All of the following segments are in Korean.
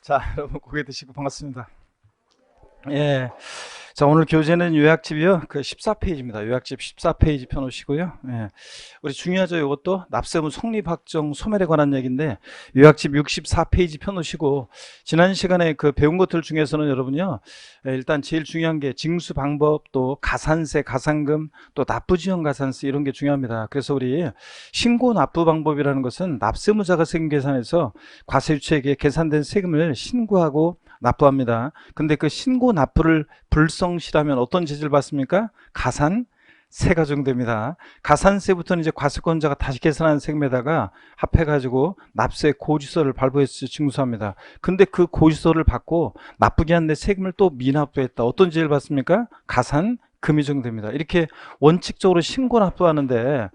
자, 여러분 고개 드시고 반갑습니다. 예. 자, 오늘 교재는 요약집이요. 그 14페이지입니다. 요약집 14페이지 펴놓으시고요. 예. 우리 중요하죠. 이것도 납세무 성립확정 소멸에 관한 얘기인데 요약집 64페이지 펴놓으시고 지난 시간에 그 배운 것들 중에서는 여러분요. 일단 제일 중요한 게 징수 방법 또 가산세, 가산금 또 납부지원 가산세 이런 게 중요합니다. 그래서 우리 신고 납부 방법이라는 것은 납세무자가 세금 계산해서 과세유치에게 계산된 세금을 신고하고 납부합니다. 근데 그 신고 납부를 불성실하면 어떤 제재를 받습니까? 가산세가 적용됩니다. 가산세부터는 이제 과세권자가 다시 계산한 세금에다가 합해가지고 납세 고지서를 발부해서 징수합니다. 근데 그 고지서를 받고 납부기 한내 세금을 또 미납부했다. 어떤 제재를 받습니까? 가산금이 적용됩니다. 이렇게 원칙적으로 신고납부하는데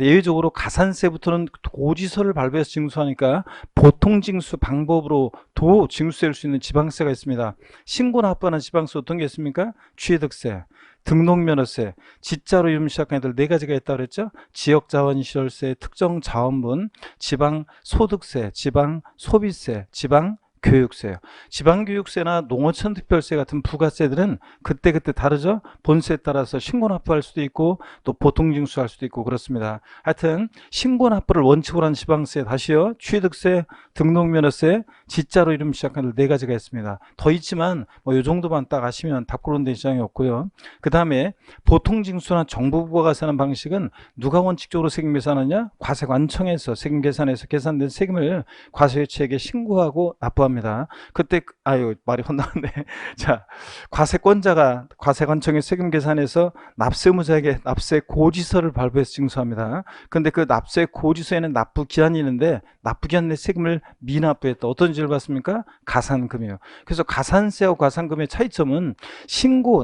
예외적으로 가산세부터는 고지서를 발부해서 징수하니까 보통징수 방법으로 도 징수될 수 있는 지방세가 있습니다. 신고납부하는 지방세 어떤 게 있습니까? 취득세, 등록면허세, 지자로 이름 시작한 애들 네 가지가 있다고 그랬죠? 지역자원시설세, 특정자원분, 지방소득세, 지방소비세, 지방교육세요. 지방교육세나 농어촌 특별세 같은 부가세들은 그때그때 다르죠? 본세에 따라서 신고납부할 수도 있고 또 보통징수할 수도 있고 그렇습니다. 하여튼 신고납부를 원칙으로 한 지방세 다시요. 취득세, 등록면허세, 지자로 이름 시작하는 네 가지가 있습니다. 더 있지만 뭐 이 정도만 딱 아시면 답고론된 지장이 없고요. 그 다음에 보통징수나 정부 부과가세하는 방식은 누가 원칙적으로 세금 계산하냐? 과세관청에서 세금 계산해서 계산된 세금을 과세유치에게 신고하고 납부합니다. 그때 아유 말이 혼나는데 자 과세권자가 과세관청에 세금 계산해서 납세무자에게 납세 고지서를 발부해서 징수합니다. 근데 그 납세 고지서에는 납부 기한이 있는데 납부 기한 내 세금을 미납부했다. 어떤 죄를 받습니까? 가산금이요. 그래서 가산세와 가산금의 차이점은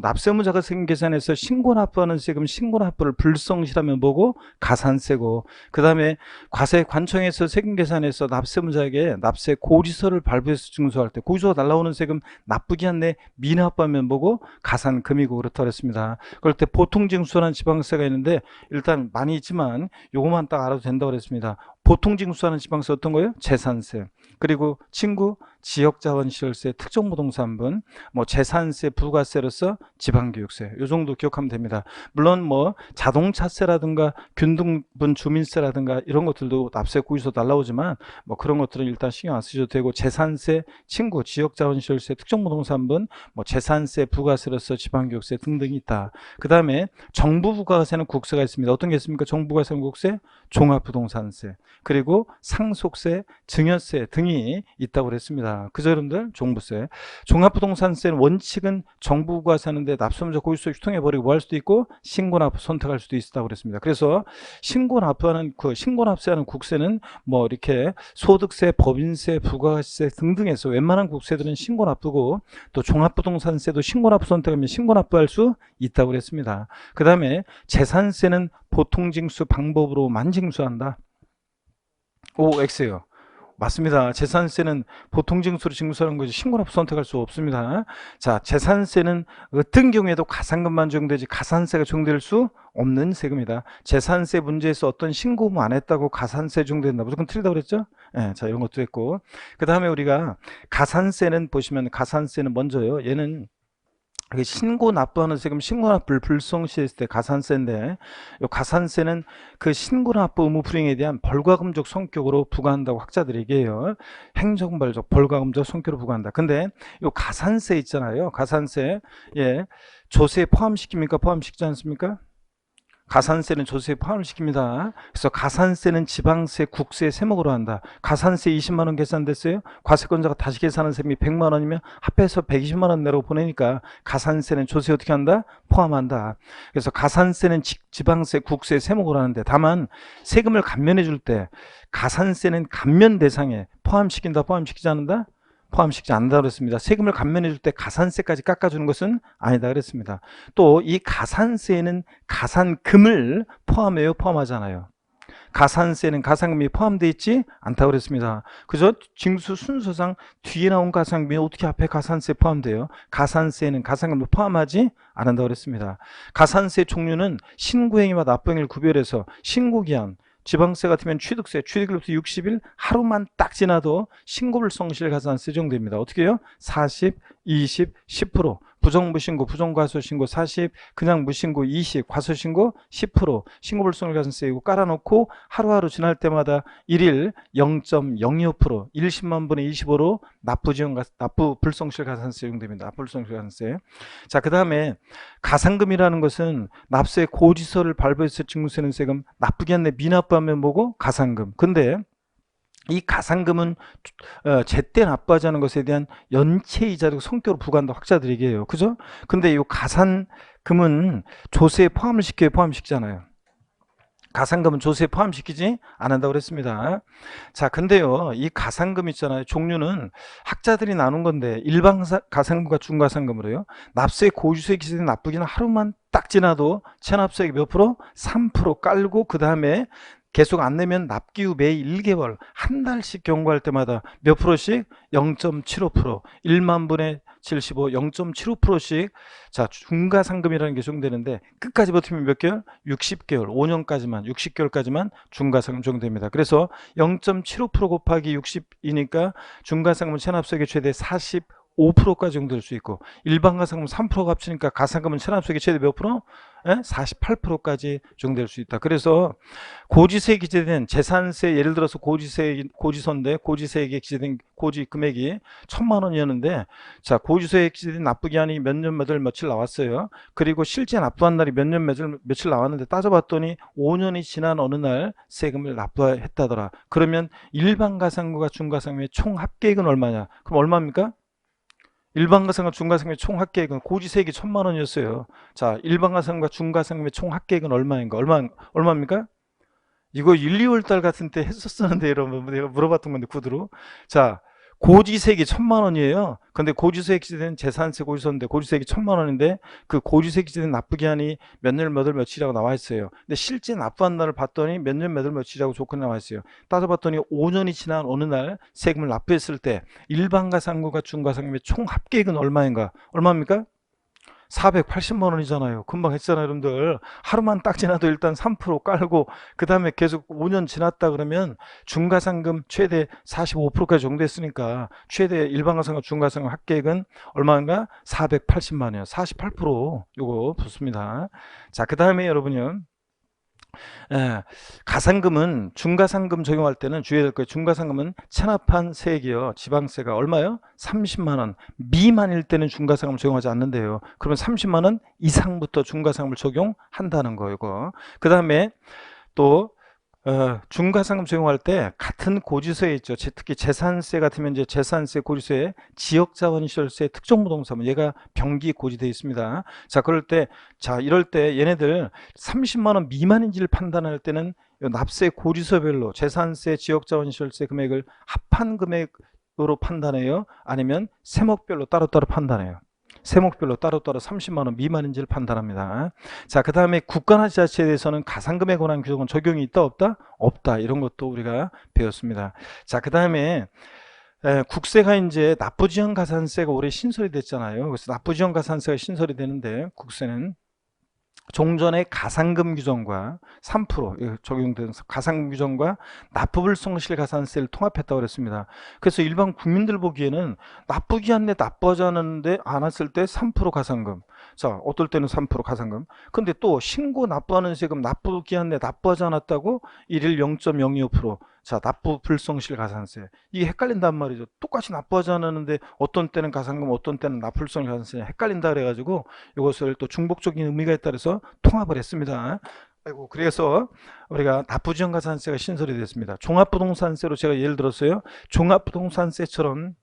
납세무자가 세금 계산해서 신고납부하는 세금 신고납부를 불성실하면 뭐고? 가산세고 그 다음에 과세관청에서 세금 계산해서 납세무자에게 납세 고지서를 발부해서 징수할 때 고지서가 날라오는 세금 납부기한 내 미납부하면 뭐고? 가산금이고 그렇다고 했습니다. 그럴 때 보통징수라는 지방세가 있는데 일단 많이 있지만 요것만 딱 알아도 된다고 그랬습니다. 보통징수하는 지방세 어떤 거예요? 재산세, 그리고 지역자원시설세, 특정부동산분, 뭐 재산세, 부가세로서 지방교육세 이 정도 기억하면 됩니다. 물론 뭐 자동차세라든가 균등분 주민세라든가 이런 것들도 납세 고지서 날라오지만 뭐 그런 것들은 일단 신경 안 쓰셔도 되고 재산세, 지역자원시설세, 특정부동산분, 뭐 재산세, 부가세로서 지방교육세 등등이 있다. 그 다음에 정부 부가세는 국세가 있습니다. 어떤 게 있습니까? 정부 부가세는 국세, 종합부동산세, 그리고 상속세, 증여세 등이 있다고 그랬습니다. 그죠 여러분들? 종부세. 종합부동산세는 원칙은 정부가 사는데 납세무자 고지서 유통해버리고 뭐 할 수도 있고 신고납부 선택할 수도 있다고 그랬습니다. 그래서 신고납세하는 국세는 뭐 이렇게 소득세, 법인세, 부가세 등등에서 웬만한 국세들은 신고납부고 또 종합부동산세도 신고납부 선택하면 신고납부할 수 있다고 그랬습니다. 그 다음에 재산세는 보통징수 방법으로만 징수한다. 오, X요. 맞습니다. 재산세는 보통징수로 징수하는 거지 신고납부 선택할 수 없습니다. 자, 재산세는 어떤 경우에도 가산금만 적용되지 가산세가 적용될 수 없는 세금이다. 재산세 문제에서 어떤 신고만 안 했다고 가산세 적용된다. 무조건 틀리다고 그랬죠? 네, 자 이런 것도 있고 그 다음에 우리가 가산세는 보시면 가산세는 먼저요. 얘는 신고 납부하는 세금 신고납부를 불성시했을 때 가산세인데 이 가산세는 그 신고납부 의무 불이행에 대한 벌과금적 성격으로 부과한다고 학자들이 얘기해요. 행정벌적 벌과금적 성격으로 부과한다. 근데 이 가산세 있잖아요. 가산세 조세에 포함시킵니까? 포함시키지 않습니까? 가산세는 조세에 포함을 시킵니다. 그래서 가산세는 지방세, 국세 세목으로 한다. 가산세 20만 원 계산됐어요. 과세권자가 다시 계산한 세금이 100만 원이면 합해서 120만 원 내라고 보내니까 가산세는 조세 어떻게 한다? 포함한다. 그래서 가산세는 지방세, 국세 세목으로 하는데 다만 세금을 감면해 줄 때 가산세는 감면 대상에 포함시킨다, 포함시키지 않는다? 포함시키지 않는다 그랬습니다. 세금을 감면해 줄 때 가산세까지 깎아주는 것은 아니다 그랬습니다. 또 이 가산세에는 가산금을 포함해요? 포함하잖아요. 가산세는 가산금이 포함되어 있지 않다고 그랬습니다. 그죠? 징수 순서상 뒤에 나온 가산금이 어떻게 앞에 가산세 포함돼요? 가산세는 가산금을 포함하지 않는다고 그랬습니다. 가산세 종류는 신고행위와 납부행위를 구별해서 신고기한 지방세 같으면 취득세, 취득일로부터 60일 하루만 딱 지나도 신고불성실 가산세 적용됩니다. 어떻게 해요? 40, 20, 10%. 부정무신고, 부정과소신고 40, 그냥 무신고 20, 과소신고 10%, 신고불성실 가산세 이거 깔아놓고 하루하루 지날 때마다 1일 0.02%, 1 10만 분의 25로 납부불성실 가산세 적용됩니다. 납부불성실 가산세. 자, 그 다음에 가산금이라는 것은 납세 고지서를 발부해서 증빙세는 세금, 납부기 한내 미납부하면 뭐고? 가산금. 근데 이 가산금은 제때 납부하지 않은 것에 대한 연체이자로 성격으로 부과한다 학자들이 얘기해요. 그죠? 근데 이 가산금은 조세에 포함을 시켜요? 포함시키잖아요. 가산금은 조세에 포함시키지 않는다고 그랬습니다. 자, 근데요, 이 가산금 있잖아요. 종류는 학자들이 나눈 건데, 일반 가산금과 중가산금으로요. 납세 고지서에 기재된 납부기는 하루만 딱 지나도 체납세액 몇 프로? 3% 깔고, 그 다음에 계속 안 내면 납기 후 매 1개월 한 달씩 경고할 때마다 몇 프로씩? 0.75%, 1만 분의 75, 0.75%씩. 자, 중가상금이라는 게 적용되는데 끝까지 버티면 몇 개월? 60개월, 5년까지만, 60개월까지만 중가상금 적용됩니다. 그래서 0.75% 곱하기 60이니까 중가상금은 체납세액의 최대 45%까지 적용될 수 있고, 일반 가산금 3%가 합치니까 가산금은 체납세액의 최대 몇 프로? 48%까지 적용될 수 있다. 그래서 고지세에 기재된 재산세, 예를 들어서 고지서인데 고지세액에 기재된 고지 금액이 1,000만 원이었는데, 자, 고지서에 기재된 납부기한이 몇 년 몇월 며칠 나왔어요. 그리고 실제 납부한 날이 몇 년 며칠 나왔는데 따져봤더니 5년이 지난 어느 날 세금을 납부했다더라. 그러면 일반 가산금과 중가상금의 총 합계액은 얼마냐? 그럼 얼마입니까? 일반 가산과 중가상금의 총 합계액은 고지세액이 1,000만 원이었어요. 자, 일반 가산과 중가상금의 총 합계액은 얼마인가? 얼마입니까? 이거 1, 2월 달 같은 때 했었었는데, 여러분, 내가 물어봤던 건데, 구두로. 자, 고지세액이 1,000만 원이에요. 근데 고지세액 기재된 재산세 고지서인데 고지세액이 1,000만 원인데 그 고지세액 기재된 납부기한이 몇 년 몇월 며칠이라고 나와 있어요. 근데 실제 납부한 날을 봤더니 몇 년 몇월 며칠이라고 조건이 나와 있어요. 따져봤더니 5년이 지난 어느 날 세금을 납부했을 때 일반 가산금과 중가상금의 총 합계액은 얼마인가? 얼마입니까? 480만 원이잖아요. 금방 했잖아요, 여러분들. 하루만 딱 지나도 일단 3% 깔고 그 다음에 계속 5년 지났다 그러면 중가상금 최대 45%까지 적용됐으니까 최대 일반가상금 중가상금 합계액은 얼마인가? 480만 원이에요. 48% 요거 붙습니다. 자, 그 다음에 여러분요. 가산금은 중가상금 적용할 때는 주의해야 될 거예요. 중가상금은 체납한 세액이요. 지방세가 얼마요? 30만 원 미만일 때는 중가상금을 적용하지 않는데요. 그러면 30만 원 이상부터 중가상금을 적용한다는 거예요. 그 다음에 또 중가상금 적용할 때 같은 고지서에 있죠. 특히 재산세 같으면 이제 재산세 고지서에 지역자원시설세 특정부동산, 얘가 병기 고지되어 있습니다. 자, 그럴 때, 자, 이럴 때 얘네들 30만 원 미만인지를 판단할 때는 납세 고지서별로 재산세, 지역자원시설세 금액을 합한 금액으로 판단해요. 아니면 세목별로 따로따로 판단해요. 세목별로 따로따로 30만 원 미만인지를 판단합니다. 자, 그 다음에 국가나 지자체에 대해서는 가산금에 관한 규정은 적용이 있다 없다? 없다. 이런 것도 우리가 배웠습니다. 자, 그 다음에 국세가 이제 납부지연 가산세가 올해 신설이 됐잖아요. 그래서 납부지연 가산세가 신설이 되는데 국세는 종전의 가산금 규정과 3% 적용된 가산금 규정과 납부불성실 가산세를 통합했다고 그랬습니다. 그래서 일반 국민들 보기에는 납부기한 내 납부하지 않았는데 않았을 때 3% 가산금. 자, 어떨 때는 3% 가산금. 근데 또 신고 납부하는 세금 납부기한 내 납부하지 않았다고 1일 0.02%. 자, 납부 불성실 가산세. 이게 헷갈린단 말이죠. 똑같이 납부하지 않았는데 어떤 때는 가산금, 어떤 때는 납부불성실 가산세 헷갈린다 그래가지고 이것을 또 중복적인 의미가 있다 그래서 통합을 했습니다. 아이고, 그래서 우리가 납부지연 가산세가 신설이 됐습니다. 종합부동산세로 제가 예를 들었어요. 종합부동산세처럼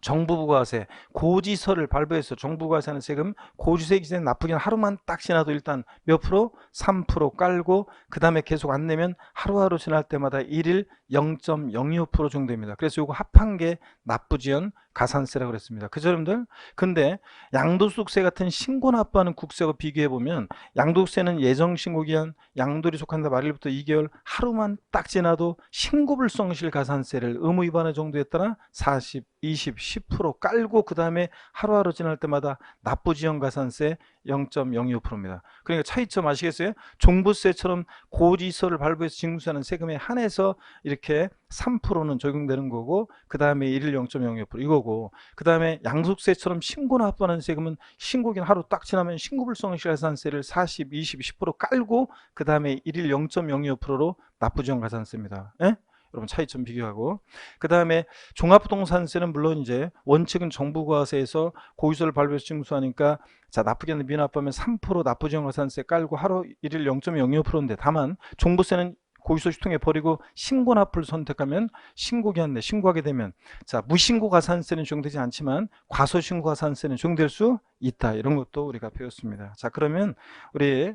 정부부가세 고지서를 발부해서 정부부가세하는 세금 고지서에 기재된 납부기는 하루만 딱 지나도 일단 몇 프로? 3% 깔고 그 다음에 계속 안 내면 하루하루 지날 때마다 1일 0.02% 정도입니다. 그래서 이거 합한 게 납부지연 가산세라고 그랬습니다. 그죠, 여러분들? 근데 양도소득세 같은 신고 납부하는 국세와 비교해 보면 양도세는 예정신고기한 양도일이 속한다 말일부터 2개월 하루만 딱 지나도 신고불성실 가산세를 의무 위반의 정도에 따라 40, 20, 10% 깔고 그 다음에 하루하루 지날 때마다 납부지연가산세 0.02%입니다. 그러니까 차이점 아시겠어요? 종부세처럼 고지서를 발부해서 징수하는 세금에 한해서 이렇게 3%는 적용되는 거고, 그 다음에 1일 0.02% 이거고, 그 다음에 양도세처럼 신고 납부하는 세금은 신고기는 하루 딱 지나면 신고불성실가산세를 40, 20, 10% 깔고 그 다음에 1일 0.02%로 납부지연가산세입니다. 예? 여러분 차이점 비교하고, 그 다음에 종합부동산세는 물론 이제 원칙은 정부과세에서 고지서를 발부해서 징수하니까 자 납부기한 미납부하면 3% 납부지연가산세 깔고 하루 1일 0.02%인데, 다만 종부세는 고지서 유통해 버리고 신고납부를 선택하면 신고기한 내 신고하게 되면 자 무신고가산세는 적용되지 않지만 과소신고가산세는 적용될 수 있다. 이런 것도 우리가 배웠습니다. 자 그러면 우리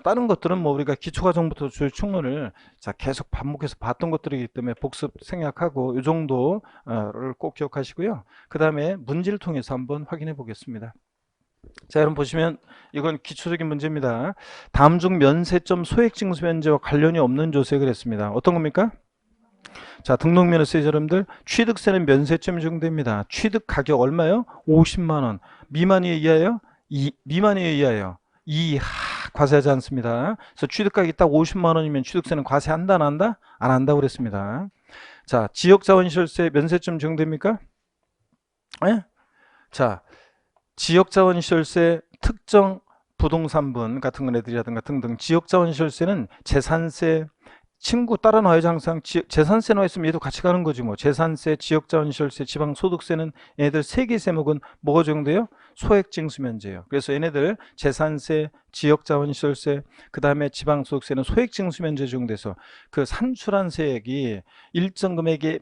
다른 것들은 뭐 우리가 기초과정부터 충분을 자 계속 반복해서 봤던 것들이기 때문에 복습 생략하고 이 정도를 꼭 기억하시고요. 그 다음에 문제를 통해서 한번 확인해 보겠습니다. 자 여러분 보시면 이건 기초적인 문제입니다. 다음 중 면세점 소액징수 면제와 관련이 없는 조세 그랬습니다. 어떤 겁니까? 자 등록면허세 여러분들 취득세는 면세점이 적용됩니다. 취득 가격 얼마요? 50만원. 미만이 이하예요? 미만이 이하예요. 과세하지 않습니다. 그래서 취득가격이 딱 50만원이면 취득세는 과세한다 안 한다? 안 한다고 그랬습니다. 자 지역자원시설세 면세점 적용됩니까? 예? 자 지역자원시설세 특정 부동산분 같은 거네들이라든가 등등 지역자원시설세는 재산세 친구 따라 나와야지. 항상 재산세 나와 있으면 얘도 같이 가는 거지 뭐. 재산세, 지역자원시설세, 지방소득세는 얘네들 세 개 세목은 뭐가 적용돼요? 소액징수면제예요. 그래서 얘네들 재산세, 지역자원시설세, 그 다음에 지방소득세는 소액징수면제 적용돼서 그 산출한 세액이 일정 금액의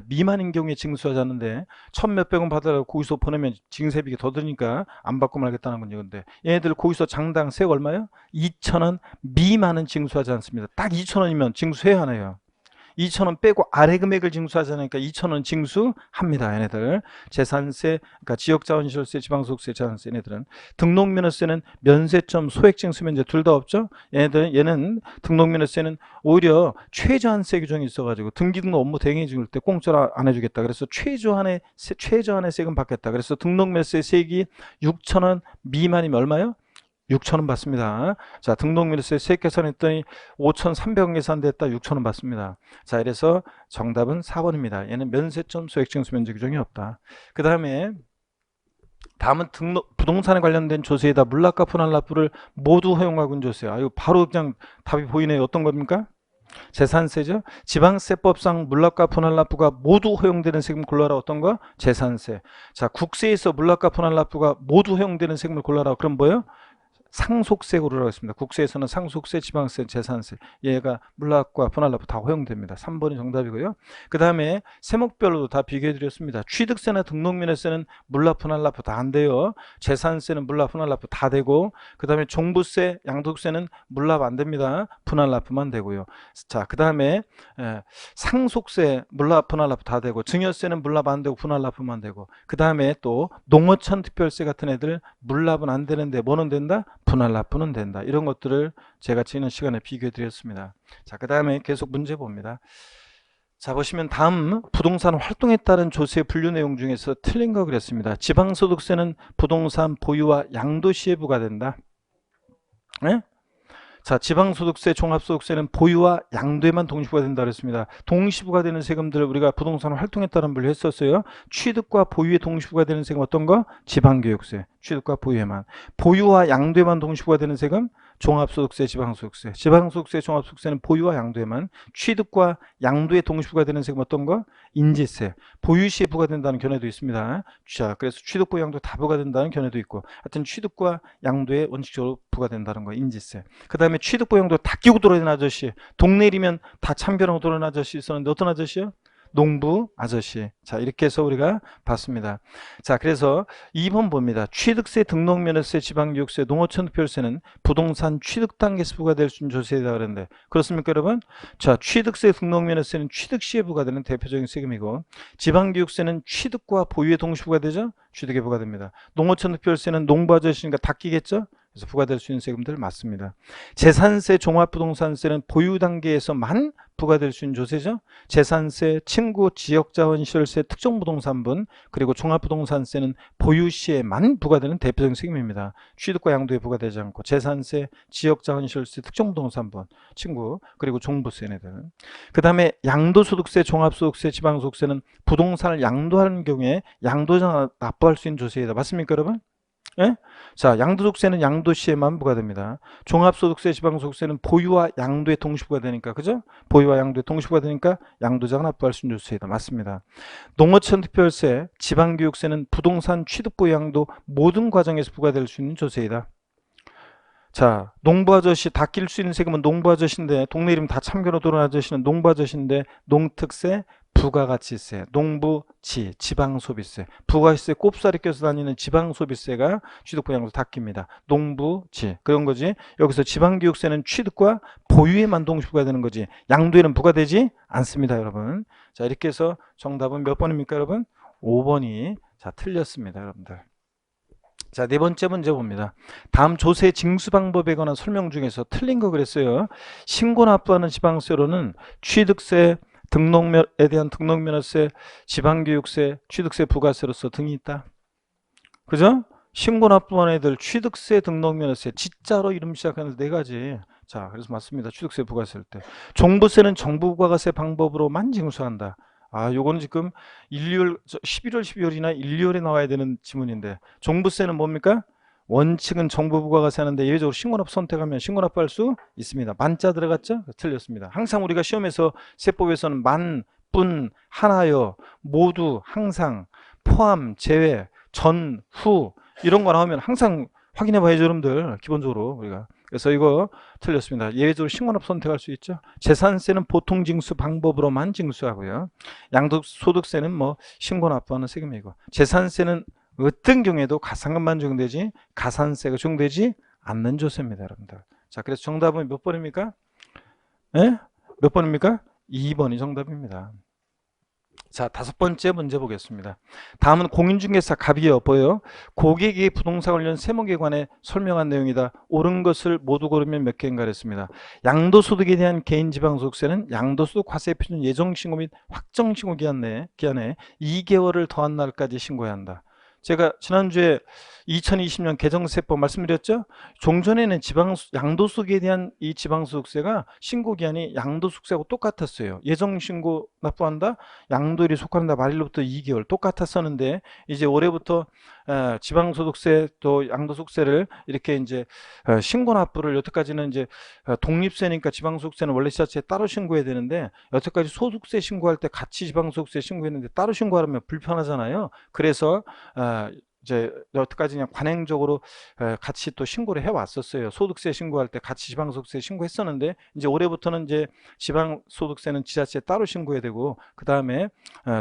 미만인 경우에 징수하지 않는데 1,몇백원 받아서 고지서 보내면 징세비가 더 드니까 안 받고 말겠다는 건 이건데, 얘네들 고지서 장당 세액 얼마요? 2,000원 미만은 징수하지 않습니다. 딱 2,000원이면 징수해야 하나요? 2,000원 빼고 아래 금액을 징수하자니까 2,000원 징수합니다. 얘네들 재산세, 그러니까 지역자원시설세, 지방소득세, 재산세. 얘네들은 등록면허세는 면세점, 소액징수면제 둘 다 없죠. 얘는 등록면허세는 오히려 최저한세 규정이 있어가지고 등기등록 업무 대행해 줄 때 공짜로 안 해주겠다. 그래서 최저한의 세금 받겠다. 그래서 등록면허세 세액이 6,000원 미만이면 얼마요? 6,000원 받습니다. 자, 등록면허세 세액 계산했더니 5,300원 계산됐다. 6,000원 받습니다. 자, 이래서 정답은 4번입니다. 얘는 면세점 소액징수 면제 규정이 없다. 그 다음에 다음은 부동산에 관련된 조세에다 물납과 분할납부를 모두 허용하고 있는 조세. 이거 바로 그냥 답이 보이네요. 어떤 겁니까? 재산세죠. 지방세법상 물납과 분할납부가 모두 허용되는 세금 골라라. 어떤 거? 재산세. 자, 국세에서 물납과 분할납부가 모두 허용되는 세금을 골라라. 그럼 뭐예요? 상속세 고르라고 했습니다. 국세에서는 상속세, 지방세, 재산세, 얘가 물납과 분할납부 다 허용됩니다. 3번이 정답이고요. 그 다음에 세목별로도 다 비교해 드렸습니다. 취득세나 등록면허세는 물납, 분할납부 다 안 돼요. 재산세는 물납, 분할납부 다 되고, 그 다음에 종부세, 양도세는 물납 안 됩니다. 분할납부만 되고요. 자, 그 다음에 상속세, 물납, 분할납부 다 되고, 증여세는 물납 안 되고 분할납부만 되고, 그 다음에 또 농어촌 특별세 같은 애들 물납은 안 되는데 뭐는 된다? 분할납부는 된다. 이런 것들을 제가 지난 시간에 비교해 드렸습니다. 자, 그 다음에 계속 문제 봅니다. 자, 보시면 다음 부동산 활동에 따른 조세 분류 내용 중에서 틀린 거 그랬습니다. 지방소득세는 부동산 보유와 양도시에 부과된다. 네? 자, 지방소득세, 종합소득세는 보유와 양도에만 동시부과된다 그랬습니다. 동시부과되는 세금들을 우리가 부동산 활동에 따른 분류했었어요. 취득과 보유에 동시부과되는 세금 어떤 거? 지방교육세. 취득과 보유에만. 보유와 양도에만 동시부과되는 세금? 종합소득세, 지방소득세. 지방소득세, 종합소득세는 보유와 양도에만. 취득과 양도에 동시부과되는 세금 어떤 거? 인지세. 보유시에 부과된다는 견해도 있습니다. 자, 그래서 취득, 보유, 양도 다 부과된다는 견해도 있고, 하여튼 취득과 양도에 원칙적으로 부과된다는 거, 인지세. 그 다음에 취득, 보유, 양도 다 끼고 돌아다니는 아저씨. 동네이면 다 참견하고 돌아다니는 아저씨 있었는데 어떤 아저씨요? 농부 아저씨. 자, 이렇게 해서 우리가 봤습니다. 자, 그래서 2번 봅니다. 취득세, 등록면허세, 지방교육세, 농어촌특별세는 부동산 취득 단계에서 부과될 수 있는 조세이다 그랬는데 그렇습니까 여러분? 자, 취득세, 등록면허세는 취득 시에 부과되는 대표적인 세금이고, 지방교육세는 취득과 보유에 동시 부과되죠? 취득에 부과됩니다. 농어촌특별세는 농부 아저씨니까 다 끼겠죠? 그래서 부과될 수 있는 세금들 맞습니다. 재산세, 종합부동산세는 보유 단계에서만 부과될 수 있는 조세죠. 재산세, 친구, 지역자원시설세, 특정부동산분, 그리고 종합부동산세는 보유 시에만 부과되는 대표적인 세금입니다. 취득과 양도에 부과되지 않고 재산세, 지역자원시설세, 특정부동산분, 친구, 그리고 종부세네들. 그 다음에 양도소득세, 종합소득세, 지방소득세는 부동산을 양도하는 경우에 양도자 납부할 수 있는 조세이다. 맞습니까, 여러분? 예? 자, 양도소득세는 양도시에만 부과됩니다. 종합소득세, 지방소득세는 보유와 양도에 동시 부과되니까, 그죠? 보유와 양도에 동시 부과되니까 양도자가 납부할 수 있는 조세이다. 맞습니다. 농어촌 특별세, 지방교육세는 부동산 취득, 보유, 양도 모든 과정에서 부과될 수 있는 조세이다. 자, 농부아저씨 다 낄 수 있는 세금은 농부아저씨인데, 동네 이름 다 참견으로 들어온 아저씨는 농부아저씨인데, 농특세, 부가가치세, 농부지, 지방소비세, 부가시세 꼽사리 껴서 다니는 지방소비세가 취득보양도 다 낍니다. 농부지, 그런 거지. 여기서 지방교육세는 취득과 보유에만 동시 부과되는 거지, 양도에는 부과되지 않습니다, 여러분. 자, 이렇게 해서 정답은 몇 번입니까, 여러분? 5번이 자 틀렸습니다, 여러분들. 자, 네 번째 문제 봅니다. 다음 조세 징수 방법에 관한 설명 중에서 틀린 거 그랬어요. 신고 납부하는 지방세로는 취득세, 등록면에 대한 등록면허세, 지방교육세, 취득세, 부가세로서 등이 있다. 그죠? 신고 납부하는 애들 취득세, 등록면허세, 지자로 이름 시작하는 네 가지. 자, 그래서 맞습니다. 취득세, 부가세일 때. 종부세는 정부부가세 방법으로만 징수한다. 아, 요거는 지금 11월, 12월이나 1, 2월에 나와야 되는 지문인데, 종부세는 뭡니까? 원칙은 정부 부가가세 하는데 예외적으로 신고납부 선택하면 신고납부할 수 있습니다. 만자 들어갔죠? 틀렸습니다. 항상 우리가 시험에서 세법에서는 만, 뿐, 하나여, 모두, 항상, 포함, 제외, 전, 후 이런 거 나오면 항상 확인해 봐야죠, 여러분들. 기본적으로 우리가. 그래서 이거 틀렸습니다. 예외적으로 신고납부 선택할 수 있죠. 재산세는 보통 징수 방법으로만 징수하고요. 양도소득세는 뭐 신고납부하는 세금이고, 재산세는 어떤 경우에도 가산금만 적용되지 가산세가 적용되지 않는 조세입니다, 여러분들. 자, 그래서 정답은 몇 번입니까? 예? 몇 번입니까? 2번이 정답입니다. 자, 다섯 번째 문제 보겠습니다. 다음은 공인중개사 갑이요. 보여요? 고객이 부동산 관련 세목에 관해 설명한 내용이다. 옳은 것을 모두 고르면 몇 개인가 그랬습니다. 양도소득에 대한 개인지방소득세는 양도소득 과세 표준 예정신고 및 확정신고 기한에 2개월을 더한 날까지 신고해야 한다. 제가 지난주에 2020년 개정세법 말씀드렸죠? 종전에는 양도소득에 대한 이 지방소득세가 신고기한이 양도소득세하고 똑같았어요. 예정신고 납부한다, 양도일이 속한다, 말일로부터 2개월 똑같았었는데, 이제 올해부터 지방소득세 또 양도소득세를 이렇게 이제 신고 납부를 여태까지는 이제 독립세니까 지방소득세는 원래 지자체에 따로 신고해야 되는데, 여태까지 소득세 신고할 때 같이 지방소득세 신고했는데 따로 신고하려면 불편하잖아요. 그래서 이제 여태까지 그냥 관행적으로 같이 또 신고를 해왔었어요. 소득세 신고할 때 같이 지방소득세 신고했었는데, 이제 올해부터는 이제 지방소득세는 지자체에 따로 신고해야 되고, 그 다음에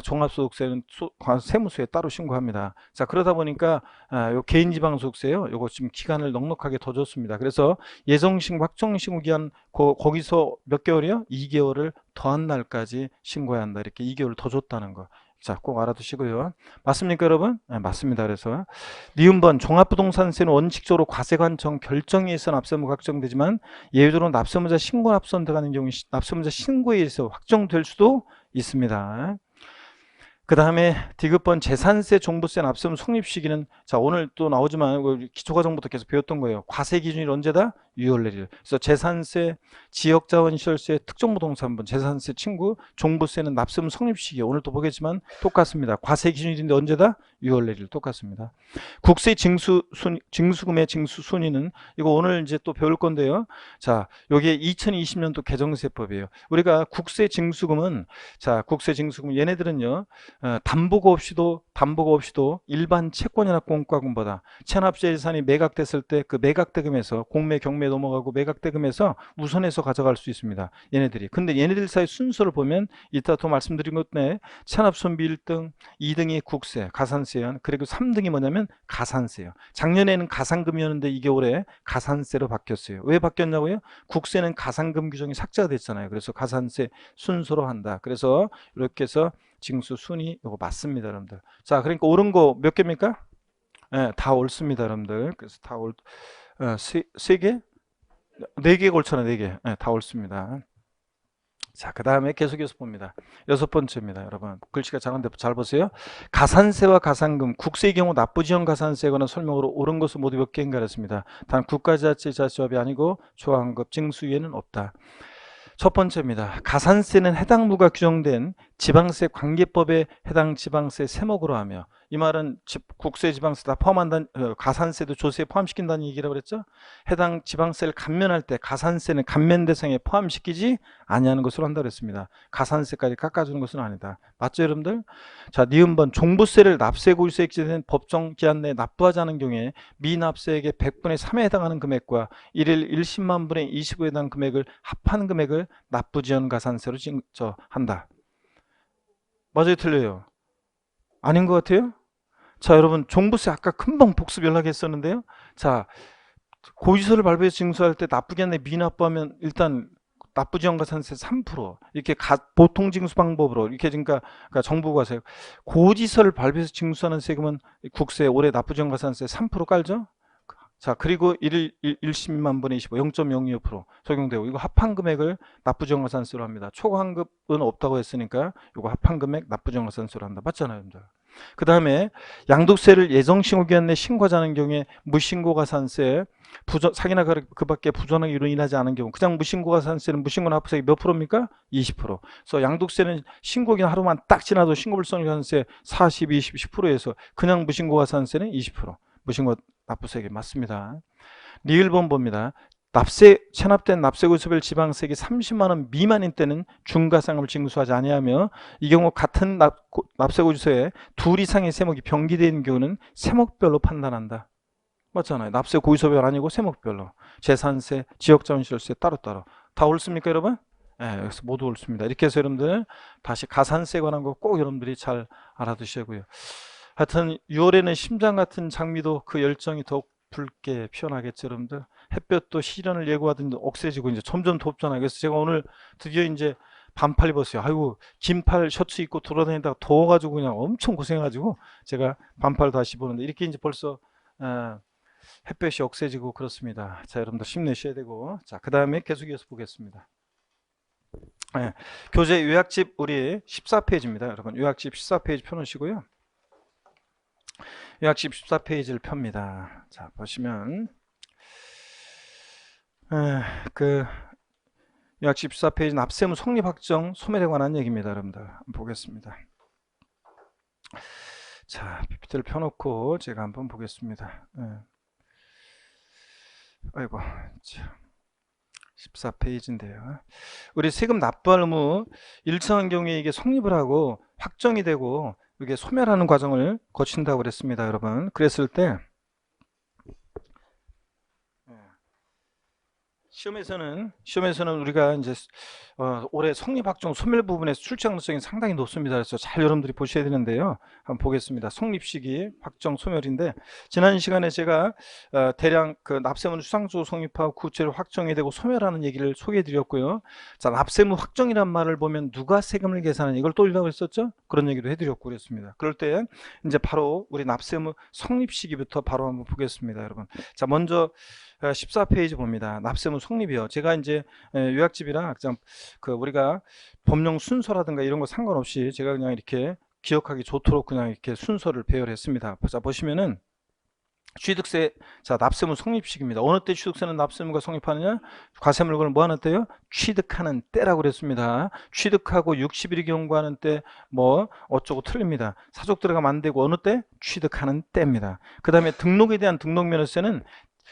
종합소득세는 세무서에 따로 신고합니다. 자, 그러다 보니까 요 개인지방소득세요. 요거 지금 기간을 넉넉하게 더 줬습니다. 그래서 예정신고, 확정신고 기한 거기서 몇 개월이요? 2개월을 더한 날까지 신고해야 한다. 이렇게 2개월을 더 줬다는 거. 자, 꼭 알아두시고요. 맞습니까, 여러분? 네, 맞습니다. 그래서 니은번 종합부동산세는 원칙적으로 과세관청 결정에 의해서 납세무가 확정되지만 예외적으로 납세무자 신고 납부 선택하는 경우 납세무자 신고에 의해서 확정될 수도 있습니다. 그 다음에 디귿번 재산세, 종부세 납세무 성립 시기는, 자, 오늘 또 나오지만 기초과정부터 계속 배웠던 거예요. 과세 기준이 언제다? 6월 내일. 그래서 재산세, 지역자원시설세, 특정부동산분, 재산세 친구, 종부세는 납세무 성립 시기, 오늘 또 보겠지만 똑같습니다. 과세 기준인데 언제다? 6월 내일 똑같습니다. 국세 징수금의 징수 순위는 이거 오늘 이제 또 배울 건데요. 자, 여기에 2020년도 개정세법이에요. 우리가 국세 징수금은, 자, 국세 징수금 얘네들은요, 담보가 없이도 일반 채권이나 공과금보다 체납자 예산이 매각됐을 때 그 매각대금에서 공매, 경매 넘어가고 매각대금에서 우선해서 가져갈 수 있습니다. 얘네들이. 근데 얘네들 사이 순서를 보면 이따 더 말씀드린 것 중에 체납손비 1등, 2등이 국세, 가산세요. 그리고 3등이 뭐냐면 가산세요. 작년에는 가산금이었는데 이게 올해 가산세로 바뀌었어요. 왜 바뀌었냐고요? 국세는 가산금 규정이 삭제가 됐잖아요. 그래서 가산세 순서로 한다. 그래서 이렇게 해서 징수 순위 이거 맞습니다, 여러분들. 자, 그러니까 옳은 거 몇 개입니까? 네, 다 옳습니다, 여러분들. 그래서 다 세 개? 네 개 걸쳐나 네 개. 네, 다 옳습니다. 자, 그 다음에 계속해서 봅니다. 여섯 번째입니다, 여러분. 글씨가 작은데 잘 보세요. 가산세와 가산금, 국세의 경우 납부지원 가산세거나 설명으로 옳은 것을 모두 몇 개 인가했습니다. 단 국가자치자치법이 아니고 조항급 징수위에는 없다. 첫 번째입니다. 가산세는 해당 부가 규정된 지방세 관계법에 해당 지방세 세목으로 하며, 이 말은 국세 지방세 다 포함한다는, 가산세도 조세에 포함시킨다는 얘기라고 그랬죠. 해당 지방세를 감면할 때 가산세는 감면 대상에 포함시키지 아니하는 것으로 한다고 했습니다. 가산세까지 깎아주는 것은 아니다. 맞죠, 여러분들? 자, 니은번 종부세를 납세고지서에 기재된 법정 기한 내에 납부하지 않은 경우에 미납세액의 100분의 3에 해당하는 금액과 1일 10만 분의 25에 해당하는 금액을 합한 금액을 납부지원 가산세로 한다. 맞아요, 틀려요? 아닌 것 같아요? 자, 여러분, 종부세 아까 금방 복습 연락했었는데요. 자, 고지서를 발부해서 징수할 때 납부기 한내 미납부하면 일단 납부지원가산세 3% 이렇게 보통 징수 방법으로 이렇게 그러니까 정부가 고지서를 발부해서 징수하는 세금은 국세 올해 납부지원가산세 3% 깔죠. 자, 그리고 1일 10만 분의 25 0.025% 적용되고, 이거 합한 금액을 납부지원가산세로 합니다. 초과환급은 없다고 했으니까 이거 합한 금액 납부지원가산세로 한다. 맞잖아요, 여러분들. 그 다음에 양도세를 예정신고기한 내 신고하지 않은 경우에 무신고가산세, 사기나 그 밖에 부정하기로 인하지 않은 경우, 그냥 무신고가산세는 무신고나 납부세액이 몇 프로입니까? 20%. 그래서 양도세는 신고기한 하루만 딱 지나도 신고불성가산세 40, 20, 10%에서 그냥 무신고가산세는 20%. 무신고 납부세액이 맞습니다. 리을번 봅니다. 체납된 납세고지서별 지방세액이 30만 원 미만인 때는 중과상금을 징수하지 아니하며, 이 경우 같은 납세고지서에 둘 이상의 세목이 병기되어 있는 경우는 세목별로 판단한다. 맞잖아요. 납세고지서별 아니고 세목별로. 재산세, 지역자원시설세 따로따로. 다 옳습니까, 여러분? 네, 여기서 모두 옳습니다. 이렇게 해서 여러분들 다시 가산세에 관한 거 꼭 여러분들이 잘 알아두시고요. 하여튼 6월에는 심장 같은 장미도 그 열정이 더욱 붉게 피어나겠죠, 여러분들. 햇볕도 시련을 예고하던 억세지고 이제 점점 덥잖아요. 그래서 제가 오늘 드디어 이제 반팔 입었어요. 아이고, 긴팔 셔츠 입고 돌아다니다가 더워가지고 그냥 엄청 고생해가지고 제가 반팔 다시 입었는데, 이렇게 이제 벌써 햇볕이 억세지고 그렇습니다. 자, 여러분들 힘내셔야 되고. 자, 그 다음에 계속해서 보겠습니다. 네, 교재 요약집 우리 14페이지입니다. 여러분, 요약집 14페이지 펴놓으시고요. 요약집 14페이지를 펴니다. 자, 보시면 그 요약집 14페이지 납세무 성립 확정 소멸에 관한 얘기입니다. 여러분들 한번 보겠습니다. 자, PPT를 펴놓고 제가 한번 보겠습니다. 아이고, 14페이지인데요. 우리 세금 납부할 의무 일정한 경우에 이게 성립을 하고 확정이 되고 이게 소멸하는 과정을 거친다고 그랬습니다, 여러분. 그랬을 때 시험에서는 우리가 이제 올해 성립 확정 소멸 부분에서 출제 가능성이 상당히 높습니다. 그래서 잘 여러분들이 보셔야 되는데요. 한번 보겠습니다. 성립 시기 확정 소멸인데, 지난 시간에 제가 대량 그 납세무 수상조 성립하고 구체로 확정이 되고 소멸하는 얘기를 소개해 드렸고요. 자, 납세무 확정이란 말을 보면 누가 세금을 계산하는 이걸 또 읽라고 했었죠? 그런 얘기도 해드렸고 그랬습니다. 그럴 때 이제 바로 우리 납세무 성립 시기부터 바로 한번 보겠습니다, 여러분. 자, 먼저 14페이지 봅니다. 납세무 성립이요. 제가 이제 요약집이라 그냥 그 우리가 법령 순서라든가 이런 거 상관없이 제가 그냥 이렇게 기억하기 좋도록 그냥 이렇게 순서를 배열했습니다. 자, 보시면은 취득세, 자, 납세무 성립식입니다. 어느 때 취득세는 납세무가 성립하느냐? 과세물건을 뭐 하는 때요? 취득하는 때라고 그랬습니다. 취득하고 60일이 경과하는 때 뭐 어쩌고 틀립니다. 사족 들어가면 안 되고 어느 때? 취득하는 때입니다. 그 다음에 등록에 대한 등록면허세는,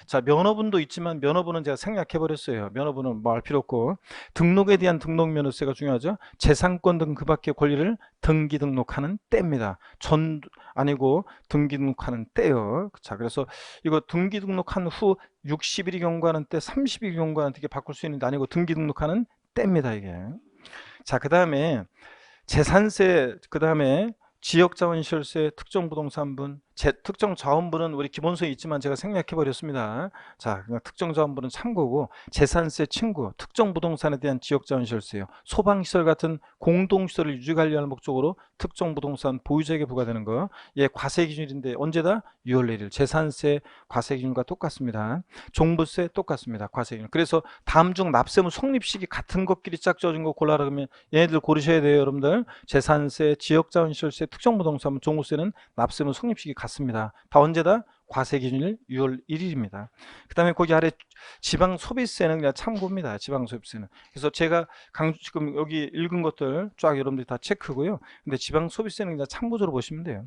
자, 면허분도 있지만 면허분은 제가 생략해 버렸어요. 면허분은 뭐 할 필요 없고, 등록에 대한 등록면허세가 중요하죠. 재산권 등 그 밖의 권리를 등기 등록하는 때입니다. 전 아니고 등기 등록하는 때요. 자, 그래서 이거 등기 등록한 후 60일이 경과하는 때, 30일이 경과하는 때 이게 바꿀 수 있는데 아니고 등기 등록하는 때입니다, 이게. 자, 그 다음에 재산세, 그 다음에 지역자원시설세, 특정부동산분, 특정 자원분은 우리 기본서에 있지만 제가 생략해 버렸습니다. 자, 그냥 특정 자원분은 참고고, 재산세 친구, 특정 부동산에 대한 지역자원시설세요. 소방시설 같은 공동시설을 유지관리하는 목적으로 특정 부동산 보유자에게 부과되는 거. 예, 과세기준인데 언제다? 6월 1일. 재산세 과세기준과 똑같습니다. 종부세 똑같습니다. 과세기준. 그래서 다음 중 납세무 성립시기 같은 것끼리 짝 지어준 거 골라라 그러면 얘네들 고르셔야 돼요, 여러분들. 재산세, 지역자원시설세, 특정 부동산, 종부세는 납세무 성립시기 같습니다. 다 언제다? 과세기준일 6월 1일입니다. 그 다음에 거기 아래 지방소비세는 그냥 참고입니다. 지방소비세는. 그래서 제가 지금 여기 읽은 것들 쫙 여러분들이 다 체크고요. 근데 지방소비세는 그냥 참고적으로 보시면 돼요.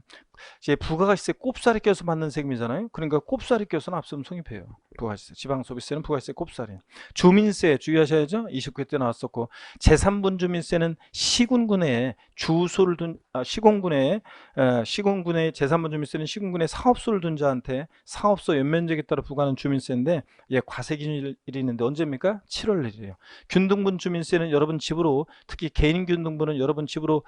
이제 부가가치세 꼽살이 껴서 받는 세금이잖아요. 그러니까 꼽살이 껴서 납세금 성립해요. 부가가치세. 지방소비세는 부가가치세 꼽살이. 주민세 주의하셔야죠. 29회 때 나왔었고, 제3분 주민세는 시군군에 주소를 둔 시군군에 제3분 주민세는 시군군에 사업소를 둔 자한테 사업소 연면적에 따라 부과하는 주민세인데, 예, 과세기준일이 있는데 언제입니까? 7월 1일이에요. 균등분 주민세는 여러분 집으로, 특히 개인 균등분은 여러분 집으로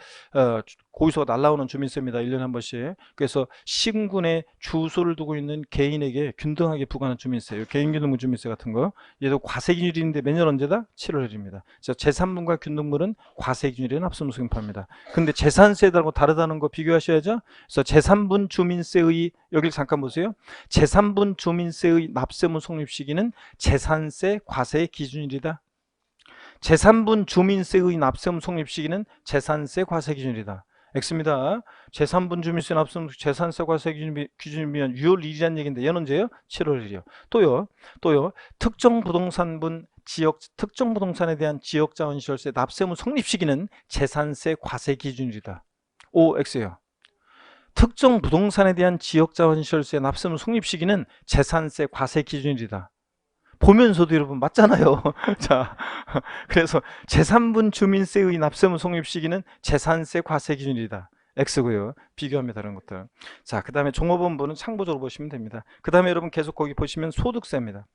고의소가 날라오는 주민세입니다. 1년에 한 번씩. 그래서 시군군에 주소를 두고 있는 개인에게 균등하게 부과하는 주민세, 개인 균등분 주민세 같은 거, 얘도 과세기준일인데 매년 언제다? 7월 1일입니다. 제3분과 균등분은 과세기준일에 납세무 성립합니다. 근데 재산세하고 다르다는 거 비교하셔야죠. 그래서 제3분 주민세의, 여기 잠깐 보세요. 제3분 주민세의 납세무 성립 시기는 재산세 과세의 기준일이다. 제3분 주민세의 납세무 성립 시기는 재산세 과세 기준이다. X입니다. 제3분 주민세 납세무 재산세 과세 기준이면 6월 1일이라는 얘기인데 얘는 언제예요? 7월 1일이요. 또요. 특정 부동산에 대한 지역자원시설세 납세무 성립 시기는 재산세 과세 기준이다. O, X예요. 특정 부동산에 대한 지역자원시설세 납세무 성립 시기는 재산세 과세 기준이다. 보면서도 여러분 맞잖아요. 자, 그래서 제3분 주민세의 납세무 성립 시기는 재산세 과세 기준이다. X고요. 비교합니다. 다른 것들. 자, 그 다음에 종업원부는 참고적으로 보시면 됩니다. 그 다음에 여러분 계속 거기 보시면 소득세입니다.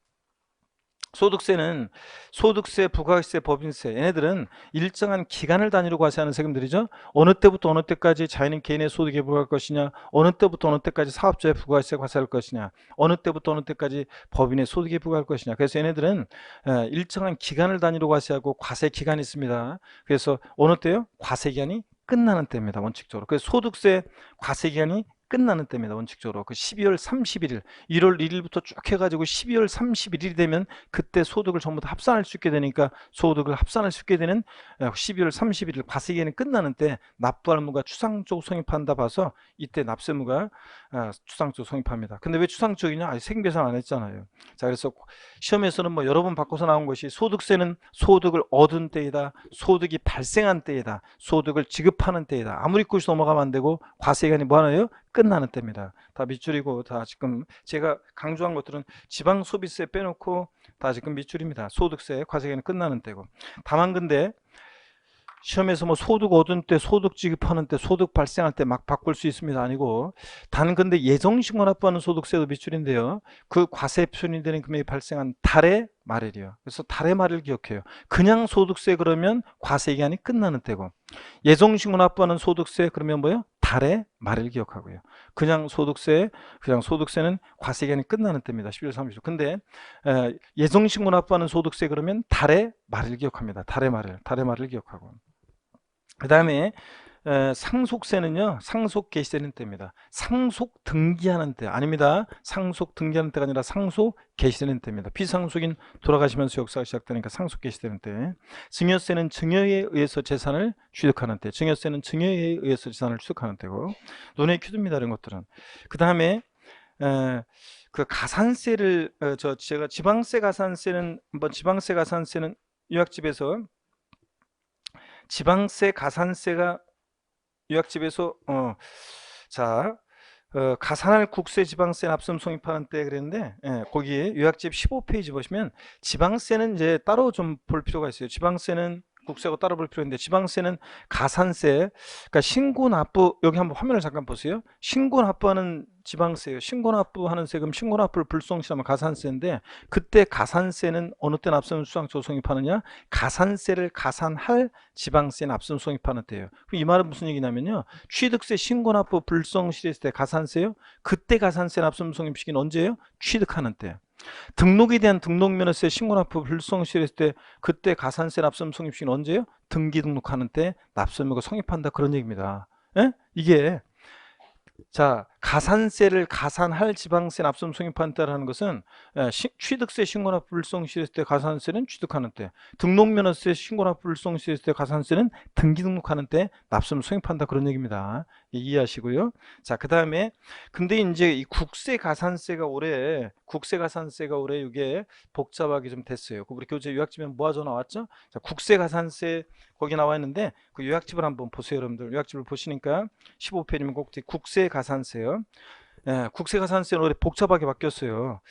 소득세는 소득세, 부가세, 법인세, 얘네들은 일정한 기간을 단위로 과세하는 세금들이죠. 어느 때부터 어느 때까지 자연인 개인의 소득에 부과할 것이냐, 어느 때부터 어느 때까지 사업자의 부가세 과세할 것이냐, 어느 때부터 어느 때까지 법인의 소득에 부과할 것이냐. 그래서 얘네들은 일정한 기간을 단위로 과세하고 과세 기간이 있습니다. 그래서 어느 때요? 과세 기간이 끝나는 때입니다. 원칙적으로. 그래서 소득세 과세 기간이 끝나는 때입니다. 원칙적으로. 그 12월 31일, 1월 1일부터 쭉 해가지고 12월 31일이 되면 그때 소득을 전부 다 합산할 수 있게 되니까 소득을 합산할 수 있게 되는 12월 31일 과세기간이 끝나는 때 납부할 무가 추상적 성립한다 봐서 이때 납세무가 추상적 성립합니다. 근데 왜 추상적이냐? 아직 세금 계산 안 했잖아요. 자, 그래서 시험에서는 뭐 여러 번 바꿔서 나온 것이 소득세는 소득을 얻은 때이다, 소득이 발생한 때이다, 소득을 지급하는 때이다. 아무리 꾸서 넘어가면 안 되고 과세기간이 뭐 하나요? 끝나는 때입니다. 다 밑줄이고 다 지금 제가 강조한 것들은 지방소비세 빼놓고 다 지금 밑줄입니다. 소득세 과세기간이 끝나는 때고. 다만 근데 시험에서 뭐 소득 얻은 때, 소득 지급하는 때, 소득 발생할 때 막 바꿀 수 있습니다. 아니고 단 근데 예정신고 납부하는 소득세도 밑줄인데요. 그 과세 표준이 되는 금액이 발생한 달의 말일이요. 그래서 달의 말을 기억해요. 그냥 소득세 그러면 과세 기간이 끝나는 때고, 예정신고 납부하는 소득세 그러면 뭐예요? 달의 말을 기억하고요. 그냥 소득세는 과세 기간이 끝나는 때입니다. 12월 30일. 근데 예정신고 납부하는 소득세 그러면 달의 말을 기억합니다. 달의 말을 기억하고. 그 다음에 상속세는요, 상속 개시되는 때입니다. 상속 등기하는 때 아닙니다. 상속 등기하는 때가 아니라 상속 개시되는 때입니다. 비상속인 돌아가시면서 역사가 시작되니까 상속 개시되는 때. 증여세는 증여에 의해서 재산을 취득하는 때. 증여세는 증여에 의해서 재산을 취득하는 때고. 눈에 큐입니다. 이런 것들은. 그 다음에 그 가산세를 제가 지방세 가산세는 요약집에서 지방세 가산세가 요약집에서 가산할 국세 지방세 납세금 성립하는 때 그랬는데, 거기에 요약집 15페이지 보시면 지방세는 이제 따로 좀 볼 필요가 있어요. 지방세는 국세하고 따로 볼 필요 있는데 지방세는 가산세, 그러니까 신고납부, 여기 한번 화면을 잠깐 보세요. 신고납부하는 지방세예요. 신고납부하는 세금, 신고납부를 불성시하면 가산세인데 그때 가산세는 어느 때 납세면 수상조 성립하느냐? 가산세를 가산할 지방세 납세면 성립하는 때예요. 그럼 이 말은 무슨 얘기냐면요. 취득세 신고납부 불성실했을 때 가산세요. 그때 가산세 납세면 성립 시기는 언제예요? 취득하는 때. 등록에 대한 등록면허세 신고납부 불성실했을 때 그때 가산세 납세금 성립시기는 언제예요? 등기 등록하는 때 납세금을 성립한다 그런 얘기입니다. 예? 이게 자, 가산세를 가산할 지방세 납세금 성립하는 때라는 것은 취득세 신고납부 불성실했을 때 가산세는 취득하는 때, 등록면허세 신고납부 불성실했을 때 가산세는 등기 등록하는 때 납세금 성립한다 그런 얘기입니다. 이해하시고요. 자, 그 다음에 근데 이제 이 국세 가산세가 올해 이게 복잡하게 좀 됐어요. 우리 교재 요약집에 모아져 나왔죠? 자, 국세 가산세 거기 나와 있는데 그 요약집을 한번 보세요, 여러분들. 요약집을 보시니까 15페이지면 꼭 국세 가산세요. 예, 국세 가산세는 올해 복잡하게 바뀌었어요.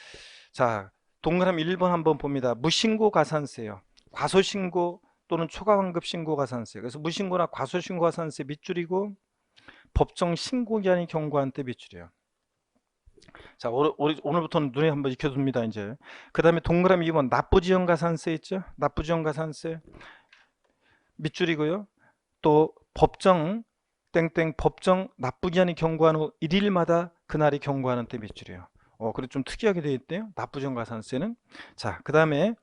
자, 동그라미 1번 한번 봅니다. 무신고 가산세요. 과소신고 또는 초과환급 신고 가산세. 그래서 무신고나 과소신고 가산세 밑줄이고 법정 신고기한이 경과한 때 밑줄이에요. 자, 오늘부터는 눈에 한번 익혀둡니다, 이제. 그 다음에 동그라미 2번 납부지연 가산세 있죠? 납부지연 가산세 밑줄이고요. 또 법정 땡땡 법정 납부기한이 경과한 후 1일마다 그날이 경과하는 때 밑줄이에요. 그래 좀 특이하게 되어 있대요. 납부지연 가산세는. 자, 그 다음에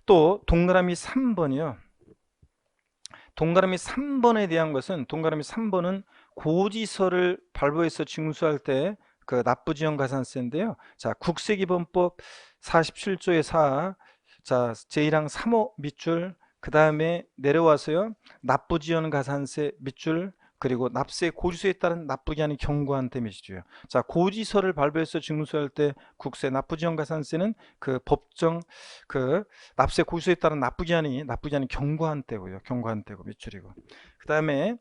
또 동그라미 3번이요. 동그라미 3번에 대한 것은 동그라미 3번은 고지서를 발부해서 징수할 때 그 납부지연 가산세인데요. 자, 국세기본법 47조의 4, 자, 제1항 3호 밑줄, 그 다음에 내려와서요. 납부지연 가산세 밑줄, 그리고 납세 고지서에 따른 납부기한이 경과한 때 밑줄이에요. 자, 고지서를 발부해서 징수할 때 국세 납부지연 가산세는 그 법정 그 납세 고지서에 따른 납부기한이 경과한 때고요. 경과한 때고 밑줄이고. 그 다음에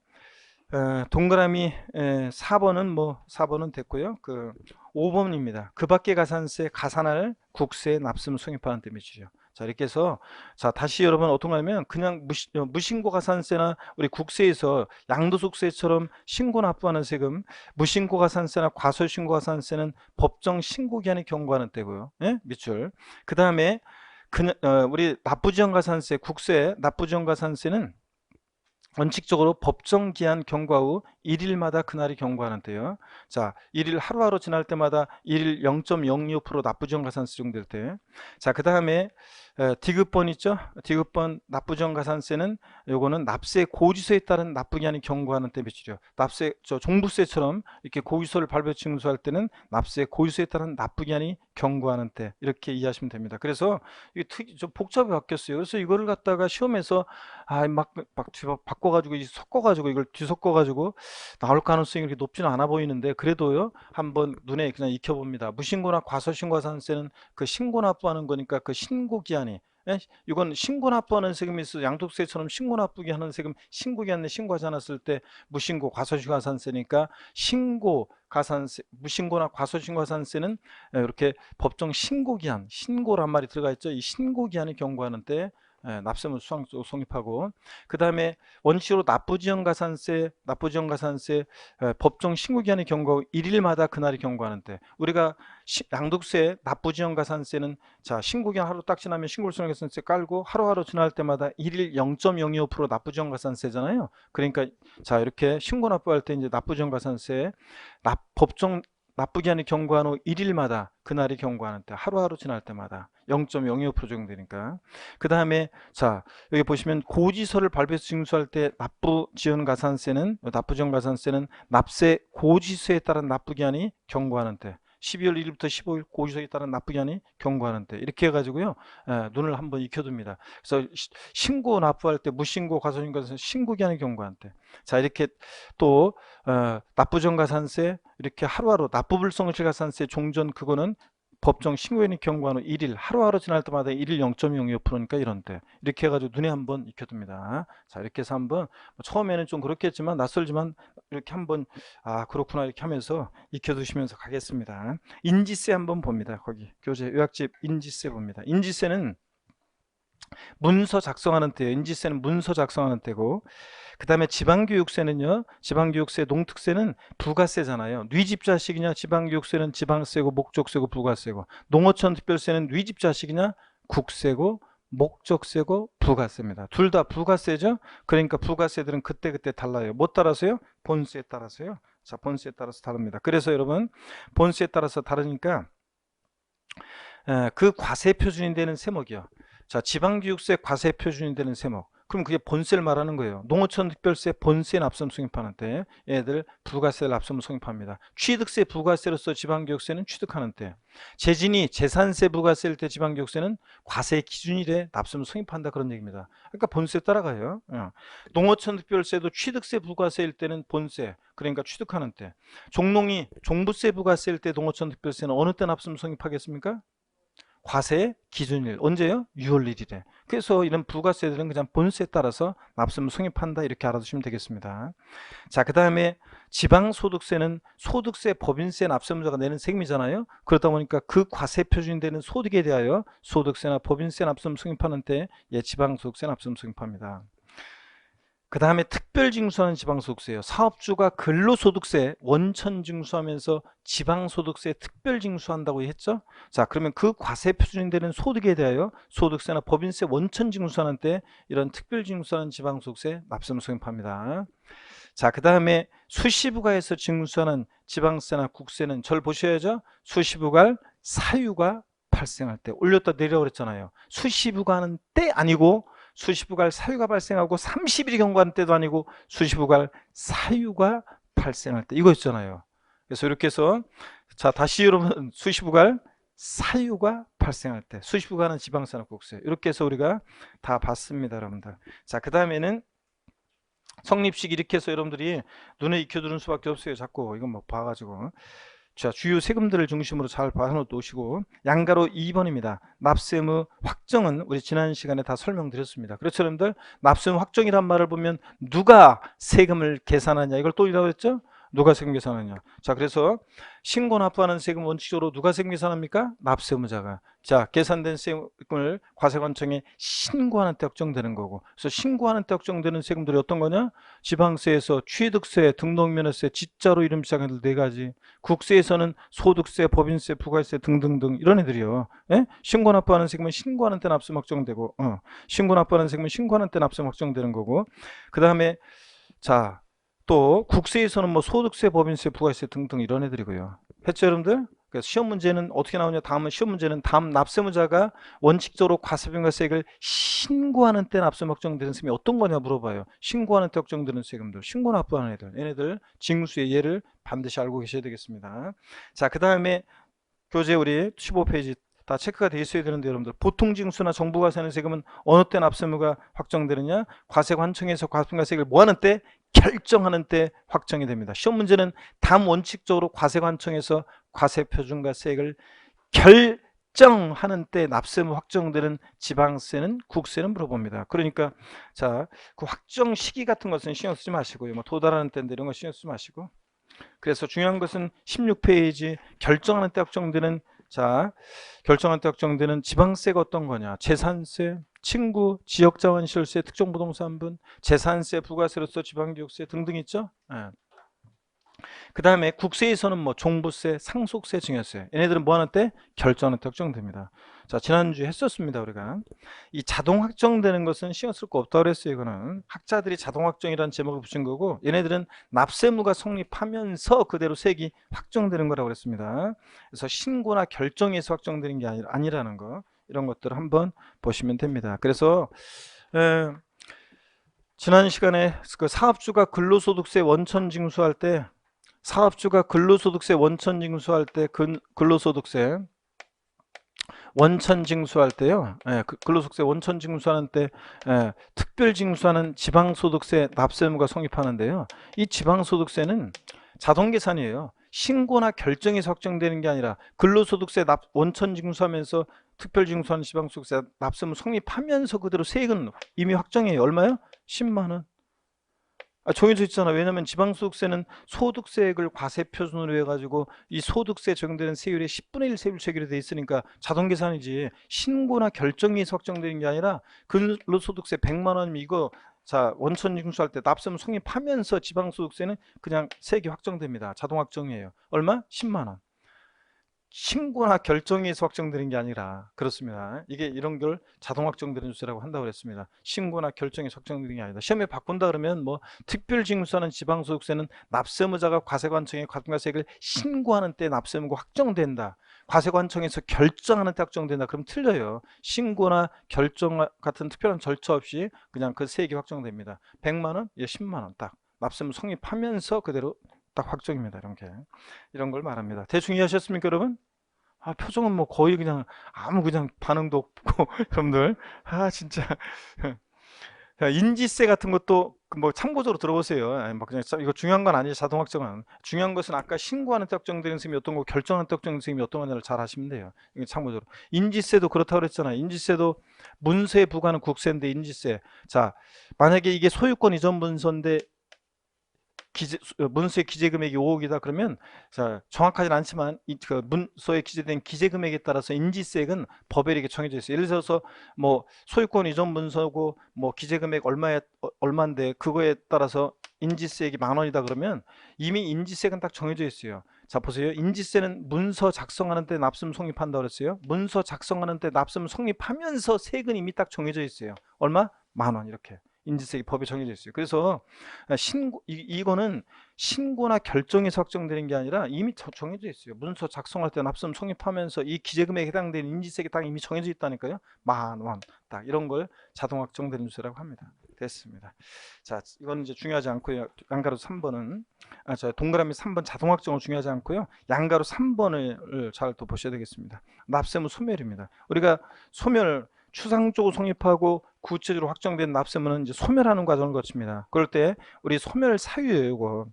동그라미 4번은 됐고요. 그 5번입니다. 그 밖의 가산세 가산할 국세 납세금 성립하는 때 밑줄이요. 자, 이렇게 해서 자, 다시 여러분 어떤 거냐면 그냥 무신고 가산세나 우리 국세에서 양도소득세처럼 신고 납부하는 세금, 무신고 가산세나 과소신고 가산세는 법정 신고 기한이 경과하는 때고요. 예? 밑줄. 그 다음에 우리 납부지연 가산세, 국세 납부지연 가산세는 원칙적으로 법정 기한 경과 후 1일마다 그날이 경과하는 때요. 자, 1일 하루하루 지날 때마다 1일 0.025% 납부지연 가산세 적용될 때. 자, 그 다음에 디귿번 있죠? 디귿번 납부지연 가산세는 요거는 납세 고지서에 따른 납부기한이 경과하는 때 며칠이요. 납세 종부세처럼 이렇게 고지서를 발표 징수할 때는 납세 고지서에 따른 납부기한이 경과하는 때 이렇게 이해하시면 됩니다. 그래서 이게 좀 복잡하게 바뀌었어요. 그래서 이거를 갖다가 시험에서 막 바꿔가지고 섞어가지고 이걸 뒤섞어가지고 나올 가능성이 그렇게 높지는 않아 보이는데 그래도요 한번 눈에 그냥 익혀봅니다. 무신고나 과소신고가산세는 그 신고 납부하는 거니까 그 신고 기한이 이건 신고 납부하는 세금이 있어 양도세처럼 신고 납부기 하는 세금 신고 기한에 신고하지 않았을 때 무신고 과소신고가산세니까 신고 가산세 무신고나 과소신고가산세는 이렇게 법정 신고 기한 신고란 말이 들어가 있죠. 이 신고 기한이 경과하는 때 납세물 수상 성립하고 그 다음에 원칙으로 납부지연 가산세 법정 신고기한이 경과하고 1일마다 그날이 경과하는 때 우리가 양도세 납부지연 가산세는 자 신고기한 하루 딱 지나면 신고지연 가산세 깔고 하루하루 지날 때마다 1일 0.02% 납부지연 가산세잖아요. 그러니까 자 이렇게 신고 납부할 때 이제 납부지연 가산세 법정 납부기한이 경과한 후 1일마다 그날이 경과하는 때 하루하루 지날 때마다 0.02% 적용되니까 그 다음에 자 여기 보시면 고지서를 발표해서 징수할 때 납부지연 가산세는 납세 고지서에 따른 납부기한이 경과하는 때 12월 1일부터 15일 고지서에 따른 납부기한이 경과하는 때 이렇게 해가지고요 눈을 한번 익혀둡니다. 그래서 신고 납부할 때 무신고 과소신고가산세 신고기한이 경과한 때 자 이렇게 또 납부지연 가산세 이렇게 하루하루 납부불성실 가산세 종전 그거는 법정 신고인이 경과한 후 1일 하루하루 지날 때마다 1일 0.02%니까 이런 때 이렇게 해가지고 눈에 한번 익혀둡니다. 자 이렇게 해서 한번 처음에는 좀 그렇겠지만 낯설지만 이렇게 한번 그렇구나 이렇게 하면서 익혀두시면서 가겠습니다. 인지세 한번 봅니다. 거기 교재 요약집 인지세 봅니다. 인지세는 문서 작성하는 때요. 인지세는 문서 작성하는 때고, 그 다음에 지방교육세는요. 지방교육세, 농특세는 부가세잖아요. 뉘집자식이냐, 지방교육세는 지방세고 목적세고 부가세고, 농어촌 특별세는 뉘집자식이냐, 국세고 목적세고 부가세입니다. 둘 다 부가세죠. 그러니까 부가세들은 그때그때 달라요. 뭐 따라서요? 본세에 따라서요. 자, 본세에 따라서 다릅니다. 그래서 여러분, 본세에 따라서 다르니까 그 과세 표준이 되는 세목이요. 자, 지방교육세 과세 표준이 되는 세목. 그럼 그게 본세를 말하는 거예요. 농어촌 특별세 본세 납품 성립하는 때 얘들 부가세를 납품 성립합니다. 취득세 부가세로서 지방교육세는 취득하는 때, 재진이 재산세 부가세일 때 지방교육세는 과세 기준일에 납품 성립한다, 그런 얘기입니다. 그러니까 본세 따라가요. 농어촌 특별세도 취득세 부가세일 때는 본세, 그러니까 취득하는 때, 종농이 종부세 부가세일 때 농어촌 특별세는 어느 때 납품 성립하겠습니까? 과세 기준일 언제요? 6월 1일에. 그래서 이런 부가세들은 그냥 본세에 따라서 납세무 성립한다, 이렇게 알아두시면 되겠습니다. 자, 그 다음에 지방소득세는 소득세, 법인세 납세무자가 내는 세금이잖아요. 그러다 보니까 그 과세 표준이 되는 소득에 대하여 소득세나 법인세 납세무 성립하는 때 지방소득세 납세무 성립합니다. 그 다음에 특별징수하는 지방소득세예요. 사업주가 근로소득세 원천징수하면서 지방소득세 특별징수한다고 했죠. 자, 그러면 그 과세 표준이 되는 소득에 대하여 소득세나 법인세 원천징수하는 때 이런 특별징수하는 지방소득세 납세무 성립합니다. 자, 그 다음에 수시부가에서 징수하는 지방세나 국세는 절 보셔야죠. 수시부가 사유가 발생할 때, 올렸다 내려 그랬잖아요. 수시부가는 때 아니고 수시부갈 사유가 발생하고 30일이 경과하는 때도 아니고 수시부갈 사유가 발생할 때, 이거 있잖아요. 그래서 이렇게 해서, 자, 다시 여러분, 수시부갈 사유가 발생할 때, 수시부가는 지방세나 국세, 이렇게 해서 우리가 다 봤습니다, 여러분들. 자, 그 다음에는 성립식, 이렇게 해서 여러분들이 눈에 익혀두는 수밖에 없어요. 자꾸 이건 뭐 봐가지고. 자, 주요 세금들을 중심으로 잘 봐놓으시고, 양가로 2번입니다. 납세무 확정은 우리 지난 시간에 다 설명드렸습니다. 그렇죠, 여러분들? 납세무 확정이란 말을 보면 누가 세금을 계산하냐, 이걸 또 이라고 했죠? 누가 세금 계산하냐. 자, 그래서 신고 납부하는 세금 원칙적으로 누가 세금 계산합니까? 납세무자가. 자, 계산된 세금을 과세관청에 신고하는 때 확정되는 거고, 그래서 신고하는 때 확정되는 세금들이 어떤 거냐? 지방세에서 취득세, 등록면허세, 지자로 이름 시작한 애들 4가지, 국세에서는 소득세, 법인세, 부가세 등등등, 이런 애들이요. 예? 신고 납부하는 세금은 신고하는 때 납세금 확정되고, 신고 납부하는 세금은 신고하는 때 납세금 확정되는 거고, 그 다음에 자, 또 국세에서는 뭐 소득세, 법인세, 부가세 등등 이런 애들이고요. 했죠, 여러분들? 그래서 시험 문제는 어떻게 나오냐? 다음은 시험 문제는 다음 납세무자가 원칙적으로 과세비과세액을 신고하는 때 납세금 확정되는 세금이 어떤 거냐 물어봐요. 신고하는 때 확정되는 세금들, 신고 납부하는 애들, 얘네들 징수의 예를 반드시 알고 계셔야 되겠습니다. 자, 그 다음에 교재 우리 15페이지 다 체크가 돼 있어야 되는데, 여러분들, 보통징수나 정부가 세는 세금은 어느 때 납세무가 확정되느냐? 과세관청에서 과세비과세액을 뭐 하는 때? 결정하는 때 확정이 됩니다. 시험 문제는 다음 원칙적으로 과세관청에서 과세표준과세액을 결정하는 때 납세무 확정되는 지방세는 국세는 물어봅니다. 그러니까 자, 그 확정 시기 같은 것은 신경 쓰지 마시고요. 뭐 도달하는 때인데 이런 거 신경 쓰지 마시고, 그래서 중요한 것은 16페이지 결정하는 때 확정되는, 자, 결정한 때 확정되는 지방세가 어떤 거냐? 재산세, 친구, 지역자원시설세, 특정부동산분, 재산세, 부가세로서 지방교육세 등등 있죠? 예. 그 다음에 국세에서는 뭐 종부세, 상속세, 증여세, 얘네들은 뭐 하는 때? 결정하는 때 확정됩니다. 자, 지난주에 했었습니다, 우리가. 이 자동 확정되는 것은 신경 쓸 거 없다고 그랬어요. 이거는 학자들이 자동 확정이라는 제목을 붙인 거고, 얘네들은 납세무가 성립하면서 그대로 세액이 확정되는 거라고 그랬습니다. 그래서 신고나 결정에서 확정되는 게 아니라는 거, 이런 것들을 한번 보시면 됩니다. 그래서 지난 시간에 그 사업주가 근로소득세 원천징수할 때, 사업주가 근로소득세 원천징수할 때 근로소득세 원천징수할 때요, 근로소득세 원천징수하는 때 특별징수하는 지방소득세 납세무가 성립하는데요, 이 지방소득세는 자동계산이에요. 신고나 결정에서 확정되는 게 아니라 근로소득세 원천징수하면서 특별징수하는 지방소득세 납세무 성립하면서 그대로 세액은 이미 확정해요. 얼마요? 10만 원. 정해져 있잖아. 왜냐면 지방소득세는 소득세액을 과세표준으로 해가지고 이 소득세 적용되는 세율의 10분의 1 세율 체결이 돼 있으니까 자동 계산이지. 신고나 결정에서 확정되는 게 아니라 근로소득세 100만 원이면 이거 자 원천 징수할 때 납세금 성립하면서 지방소득세는 그냥 세액이 확정됩니다. 자동 확정이에요. 얼마? 10만 원. 신고나 결정에서 확정되는 게 아니라 그렇습니다. 이게 이런 걸 자동 확정되는 주세라고 한다고 그랬습니다. 신고나 결정에서 확정되는 게 아니다. 시험에 바꾼다 그러면 뭐 특별징수하는 지방소득세는 납세의무자가 과세관청에 과세액을 신고하는 때 납세의무가 확정된다. 과세관청에서 결정하는 때 확정된다. 그럼 틀려요. 신고나 결정 같은 특별한 절차 없이 그냥 그 세액이 확정됩니다. 100만 원, 예, 10만 원 딱 납세의무 성립하면서 그대로 딱 확정입니다. 이런 걸 말합니다. 대충 이해하셨습니까, 여러분? 표정은 뭐 거의 그냥 아무 그냥 반응도 없고 여러분들 진짜 인지세 같은 것도 뭐 참고적으로 들어보세요. 뭐 그냥 이거 중요한 건 아니에요. 자동 확정은 중요한 것은 아까 신고하는 때 확정되는 세금이 어떤 거, 결정하는 때 확정되는 세금이 어떤 거냐를 잘 하시면 돼요. 이거 참고적으로. 인지세도 그렇다고 그랬잖아요. 인지세도 문서에 부과하는 국세인데 인지세. 자, 만약에 이게 소유권 이전 문서인데 문서의 기재금액이 5억이다 그러면 자, 정확하지는 않지만 그 문서에 기재된 기재금액에 따라서 인지세액은 법에 이렇게 정해져 있어요. 예를 들어서 뭐 소유권 이전 문서고 뭐 기재금액 얼마인데 그거에 따라서 인지세액이 10,000원이다 그러면 이미 인지세액은 딱 정해져 있어요. 자 보세요. 인지세는 문서 작성하는 때 납세금 성립한다 그랬어요. 문서 작성하는 때 납세금 성립하면서 세금이 이미 딱 정해져 있어요. 얼마? 10,000원 이렇게. 인지세액이 법에 정해져 있어요. 그래서 이거는 신고나 결정에서 확정되는 게 아니라 이미 정해져 있어요. 문서 작성할 때 납세금 성립하면서 이 기재금액에 해당되는 인지세액이 딱 이미 정해져 있다니까요. 10,000원 딱 이런 걸 자동 확정되는 주세라고 합니다. 됐습니다. 자, 이거는 이제 중요하지 않고요. 양가로 3번은 동그라미 3번 자동 확정은 중요하지 않고요. 양가로 3번을 잘 또 보셔야 되겠습니다. 납세무 소멸입니다. 우리가 소멸 추상적으로 성립하고 구체적으로 확정된 납세무는 이제 소멸하는 과정을 거칩니다. 그럴 때 우리 소멸 사유예요, 이거.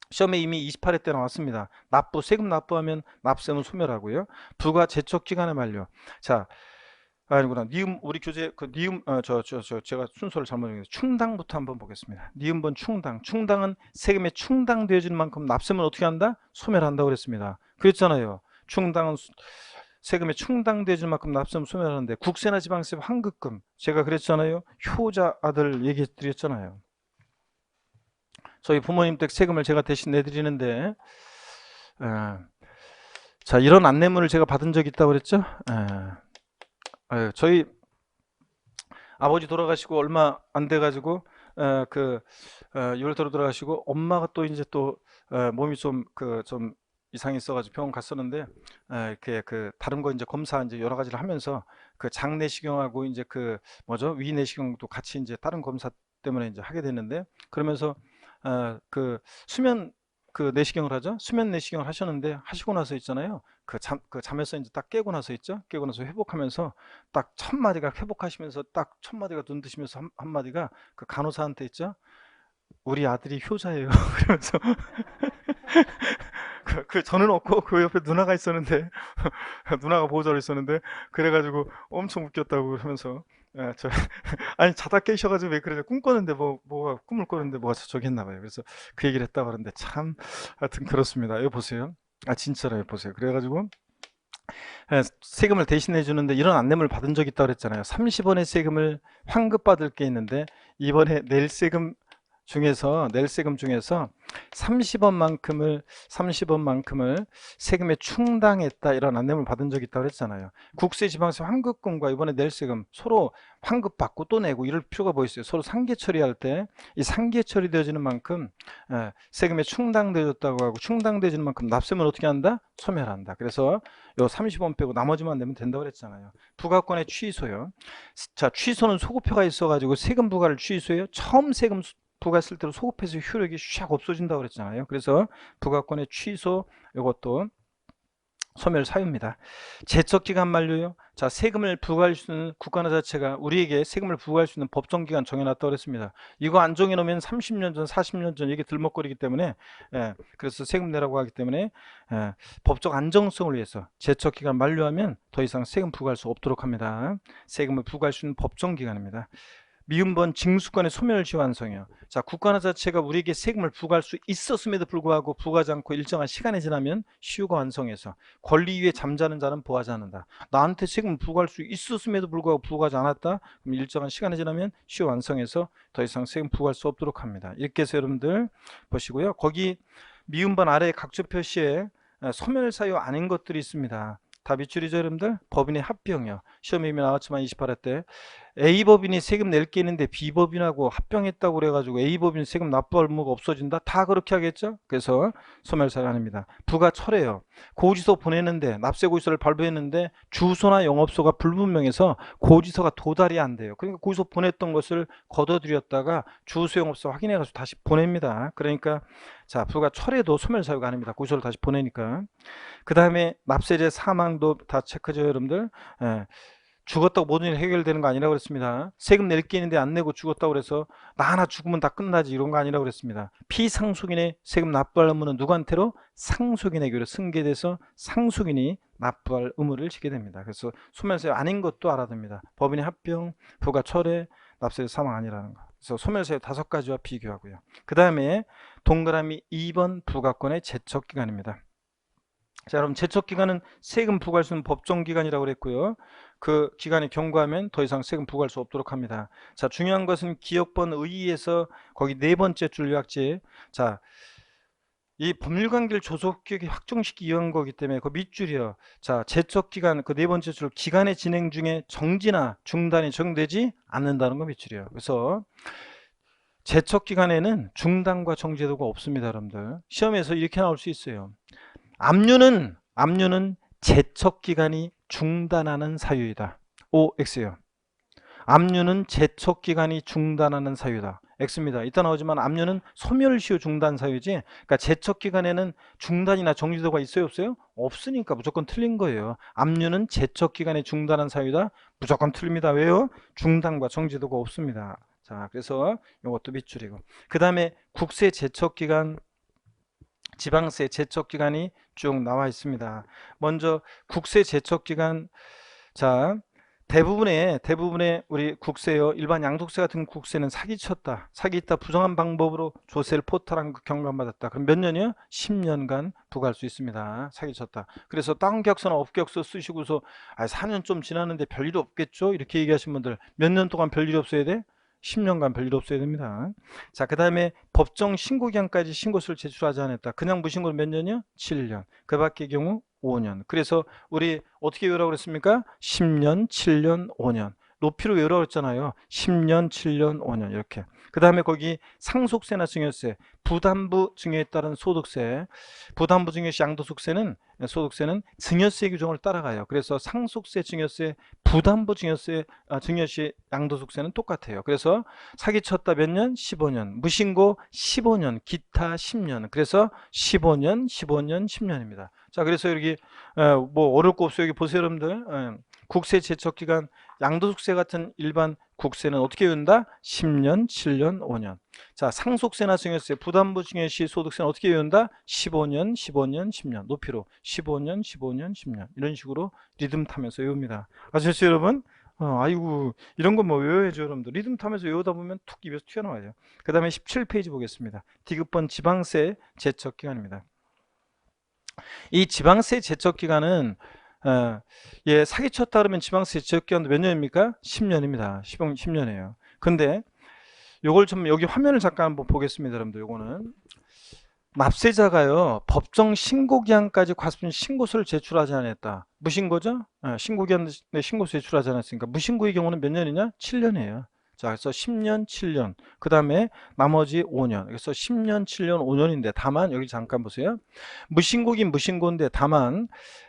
시험에 이미 28회 때 나왔습니다. 세금 납부하면 납세무 소멸하고요. 부가 제척 기간의 만료. 자, 아니구나. 니음 우리 교재 그 니음 제가 순서를 잘못 정했어요. 충당부터 한번 보겠습니다. 니음번 충당. 충당은 세금에 충당되어지는 만큼 납세무는 어떻게 한다? 소멸한다고 그랬습니다. 그랬잖아요. 충당은 세금에 충당되어질 만큼 납세금 소멸하는데 국세나 지방세 환급금 제가 그랬잖아요. 효자 아들 얘기 드렸잖아요. 저희 부모님 댁 세금을 제가 대신 내드리는데 자 이런 안내문을 제가 받은 적이 있다고 그랬죠. 저희 아버지 돌아가시고 얼마 안 돼가지고 6월 달에 돌아가시고 엄마가 또 이제 또 몸이 좀 이상이 있어가지고 병원 갔었는데 그 다른 거 이제 검사 이제 여러 가지를 하면서 그 장 내시경하고 이제 그 뭐죠 위 내시경도 같이 이제 다른 검사 때문에 이제 하게 됐는데 그러면서 그 수면 그 내시경을 하죠. 수면 내시경을 하셨는데 하시고 나서 있잖아요. 그 잠에서 이제 딱 깨고 나서 있죠. 깨고 나서 회복하면서 딱 첫 마디가 회복하시면서 딱 첫 마디가 눈 드시면서 한 마디가 그 간호사한테 있죠. 우리 아들이 효자예요. 그러면서 저는 없고 그 옆에 누나가 있었는데 누나가 보호자로 있었는데 그래가지고 엄청 웃겼다고 그러면서 아니 자다 깨셔가지고 왜 그러냐 꿈 꿨는데 뭐가 꿈을 꿨는데 뭐가 저기 했나 봐요. 그래서 그 얘기를 했다고 하는데 참 하여튼 그렇습니다. 여기 보세요. 진짜로 여기 보세요. 그래가지고 세금을 대신해 주는데 이런 안내문을 받은 적이 있다고 그랬잖아요. 30원의 세금을 환급받을 게 있는데 이번에 낼 세금 중에서 30원만큼을 세금에 충당했다 이런 안내문을 받은 적이 있다고 했잖아요. 국세 지방세 환급금과 이번에 낼 세금 서로 환급받고 또 내고 이럴 필요가 뭐 있어요. 서로 상계 처리할 때 이 상계 처리되어지는 만큼 세금에 충당되어졌다고 하고 충당되어지는 만큼 납세면 어떻게 한다? 소멸한다. 그래서 요 30원 빼고 나머지만 내면 된다고 그랬잖아요. 부과권의 취소요. 자, 취소는 소급표가 있어가지고 세금 부과를 취소해요. 처음 세금 부과했을 때로 소급해서 효력이 샥 없어진다고 그랬잖아요. 그래서 부과권의 취소 이것도 소멸 사유입니다. 제척기간 만료요. 자, 세금을 부과할 수 있는 국가나 자체가 우리에게 세금을 부과할 수 있는 법정기간 정해놨다고 그랬습니다. 이거 안 정해놓으면 30년 전, 40년 전 이게 들먹거리기 때문에 그래서 세금 내라고 하기 때문에 법적 안정성을 위해서 제척기간 만료하면 더 이상 세금 부과할 수 없도록 합니다. 세금을 부과할 수 있는 법정기간입니다. 미음번 징수권의 소멸시 완성이요. 자, 국가나 자체가 우리에게 세금을 부과할 수 있었음에도 불구하고 부과하지 않고 일정한 시간이 지나면 시효가 완성해서 권리 위에 잠자는 자는 보하지 않는다. 나한테 세금을 부과할 수 있었음에도 불구하고 부과하지 않았다. 그럼 일정한 시간이 지나면 시효 완성해서 더 이상 세금 부과할 수 없도록 합니다. 이렇게 해서 여러분들 보시고요. 거기 미음번 아래 각조 표시에 소멸 사유 아닌 것들이 있습니다. 다 밑줄이죠 여러분들? 법인의 합병이요. 시험에 이미 나왔지만 28회 때 A법인이 세금 낼 게 있는데 B법인하고 합병했다고 그래가지고 A법인 세금 납부할 의무가 없어진다? 다 그렇게 하겠죠? 그래서 소멸사유 아닙니다. 부가철회요. 고지서 보내는데 납세고지서를 발부했는데 주소나 영업소가 불분명해서 고지서가 도달이 안 돼요. 그러니까 고지서 보냈던 것을 거둬들였다가 주소 영업소 확인해가지고 다시 보냅니다. 그러니까 자, 부가철회도 소멸사유가 아닙니다. 고지서를 다시 보내니까. 그 다음에 납세자 사망도 다 체크죠 여러분들. 예. 죽었다고 모든 일이 해결되는 거 아니라고 그랬습니다. 세금 낼 게 있는데 안 내고 죽었다고 그래서 나 하나 죽으면 다 끝나지 이런 거 아니라고 그랬습니다. 피상속인의 세금 납부할 의무는 누구한테로? 상속인에게로 승계돼서 상속인이 납부할 의무를 지게 됩니다. 그래서 소멸사유 아닌 것도 알아야 됩니다. 법인의 합병, 부가철회, 납세자 사망 아니라는 거. 그래서 소멸사유 5가지와 비교하고요. 그 다음에 동그라미 2번 부가권의 제척기간입니다. 자, 여러분 제척기간은 세금 부과할 수 있는 법정기간이라고 그랬고요. 그 기간에 경과하면 더 이상 세금 부과할 수 없도록 합니다. 자, 중요한 것은 기억번 의의에서 거기 4번째 줄 요약지. 자, 이 법률관계를 조속하게 확정시키기 위한 거기 때문에 그 밑줄이요. 자, 제척기간 그 4번째 줄 기간의 진행 중에 정지나 중단이 적용되지 않는다는 거 밑줄이요. 그래서 제척기간에는 중단과 정지도가 없습니다, 여러분들. 시험에서 이렇게 나올 수 있어요. 압류는 제척기간이 중단하는 사유이다. OX예요. 압류는 제척기간이 중단하는 사유다. X입니다. 이따 나오지만 압류는 소멸시효 중단 사유지. 그러니까 제척기간에는 중단이나 정지도가 있어요, 없어요? 없으니까 무조건 틀린 거예요. 압류는 제척기간이 중단한 사유다. 무조건 틀립니다. 왜요? 중단과 정지도가 없습니다. 자, 그래서 이것도 밑줄이고. 그 다음에 국세 제척기간, 지방세 제척기간이 쭉 나와 있습니다. 먼저 국세 제척기간, 자, 대부분의 우리 국세요, 일반 양도세 같은 국세는 사기쳤다, 사기있다, 부정한 방법으로 조세를 포탈한 경감받았다. 그럼 몇 년이요? 10년간 부과할 수 있습니다. 사기쳤다. 그래서 다운계약서나 업계약서 쓰시고서 4년 좀 지났는데 별일 없겠죠? 이렇게 얘기하신 분들 몇 년 동안 별일 없어야 돼? 10년간 별일 없어야 됩니다. 자, 그 다음에 법정 신고기한까지 신고서를 제출하지 않았다. 그냥 무신고는 몇 년이요? 7년. 그 밖의 경우 5년. 그래서 우리 어떻게 외우라고 그랬습니까? 10년, 7년, 5년. 높이로 외우라고 했잖아요. 10년, 7년, 5년 이렇게. 그 다음에 거기 상속세나 증여세, 부담부 증여에 따른 소득세, 부담부 증여시 양도소득세는 소득세는 증여세 규정을 따라가요. 그래서 상속세, 증여세, 부담부 증여세, 증여시 양도소득세는 똑같아요. 그래서 사기쳤다 몇 년? 15년. 무신고 15년, 기타 10년. 그래서 15년, 15년, 10년입니다. 자, 그래서 여기 뭐 어려울 거 없어요. 여기 보세요, 여러분들. 국세 제척기간, 양도소득세 같은 일반 국세는 어떻게 외운다? 10년, 7년, 5년. 자, 상속세나 증여세, 부담부 증여시 소득세는 어떻게 외운다? 15년, 15년, 10년. 높이로 15년, 15년, 10년. 이런 식으로 리듬 타면서 외웁니다. 아셨죠, 여러분? 아이고, 이런 거 뭐 외워야죠, 여러분들. 리듬 타면서 외우다 보면 툭 입에서 튀어나와요. 그 다음에 17페이지 보겠습니다. 디귿번 지방세 제척기간입니다. 이 지방세 제척기간은 예, 사기쳤다 그러면 지방세 제척기간도 몇 년입니까? 10년입니다. 10년이에요. 근데 요걸 좀 여기 화면을 잠깐 한번 보겠습니다, 여러분들. 요거는 납세자가요, 법정 신고기한까지 과세품 신고서를 제출하지 않았다. 무신고죠? 신고기한에 신고서 제출하지 않았으니까 무신고의 경우는 몇 년이냐? 7년이에요. 자, 그래서 10년, 7년. 그 다음에 나머지 5년. 그래서 10년, 7년, 5년인데 다만 여기 잠깐 보세요. 무신고긴 무신고인데 다만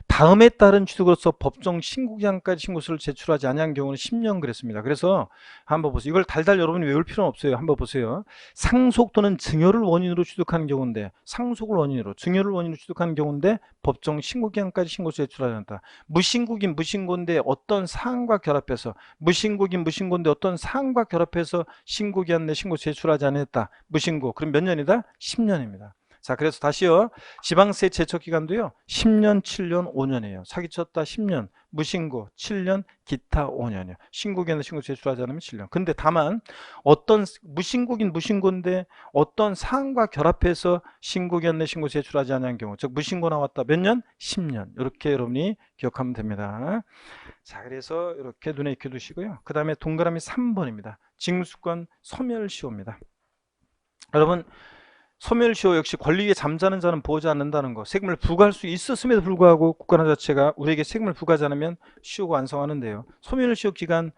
다음에 따른 취득으로서 법정 신고기한까지 신고서를 제출하지 않은 경우는 10년 그랬습니다. 그래서 한번 보세요. 이걸 달달 여러분이 외울 필요는 없어요. 한번 보세요. 상속 또는 증여를 원인으로 취득하는 경우인데, 상속을 원인으로, 증여를 원인으로 취득하는 경우인데 법정 신고기한까지 신고서 제출하지 않았다. 무신고긴 무신고인데 어떤 사항과 결합해서, 무신고긴 무신고인데 어떤 사항과 결합해서 신고기한 내 신고 제출하지 않았다. 무신고. 그럼 몇 년이다? 10년입니다. 자, 그래서 다시요. 지방세 제척 기간도요. 10년, 7년, 5년이에요. 사기쳤다 10년, 무신고 7년, 기타 5년이요. 신고기한에 신고 제출하지 않으면 7년. 근데 다만 어떤 무신고긴 무신고인데 어떤 사항과 결합해서 신고기한에 신고 제출하지 않은 경우, 즉 무신고 나왔다 몇 년? 10년. 이렇게 여러분이 기억하면 됩니다. 자, 그래서 이렇게 눈에 익혀 두시고요. 그 다음에 동그라미 3번입니다. 징수권 소멸시효입니다. 여러분, 소멸시효 역시 권리 위에 잠자는 자는 보지 않는다는 거. 세금을 부과할 수 있었음에도 불구하고 국가나 자체가 우리에게 세금을 부과하지 않으면 시효가 완성하는데요. 소멸시효 기간,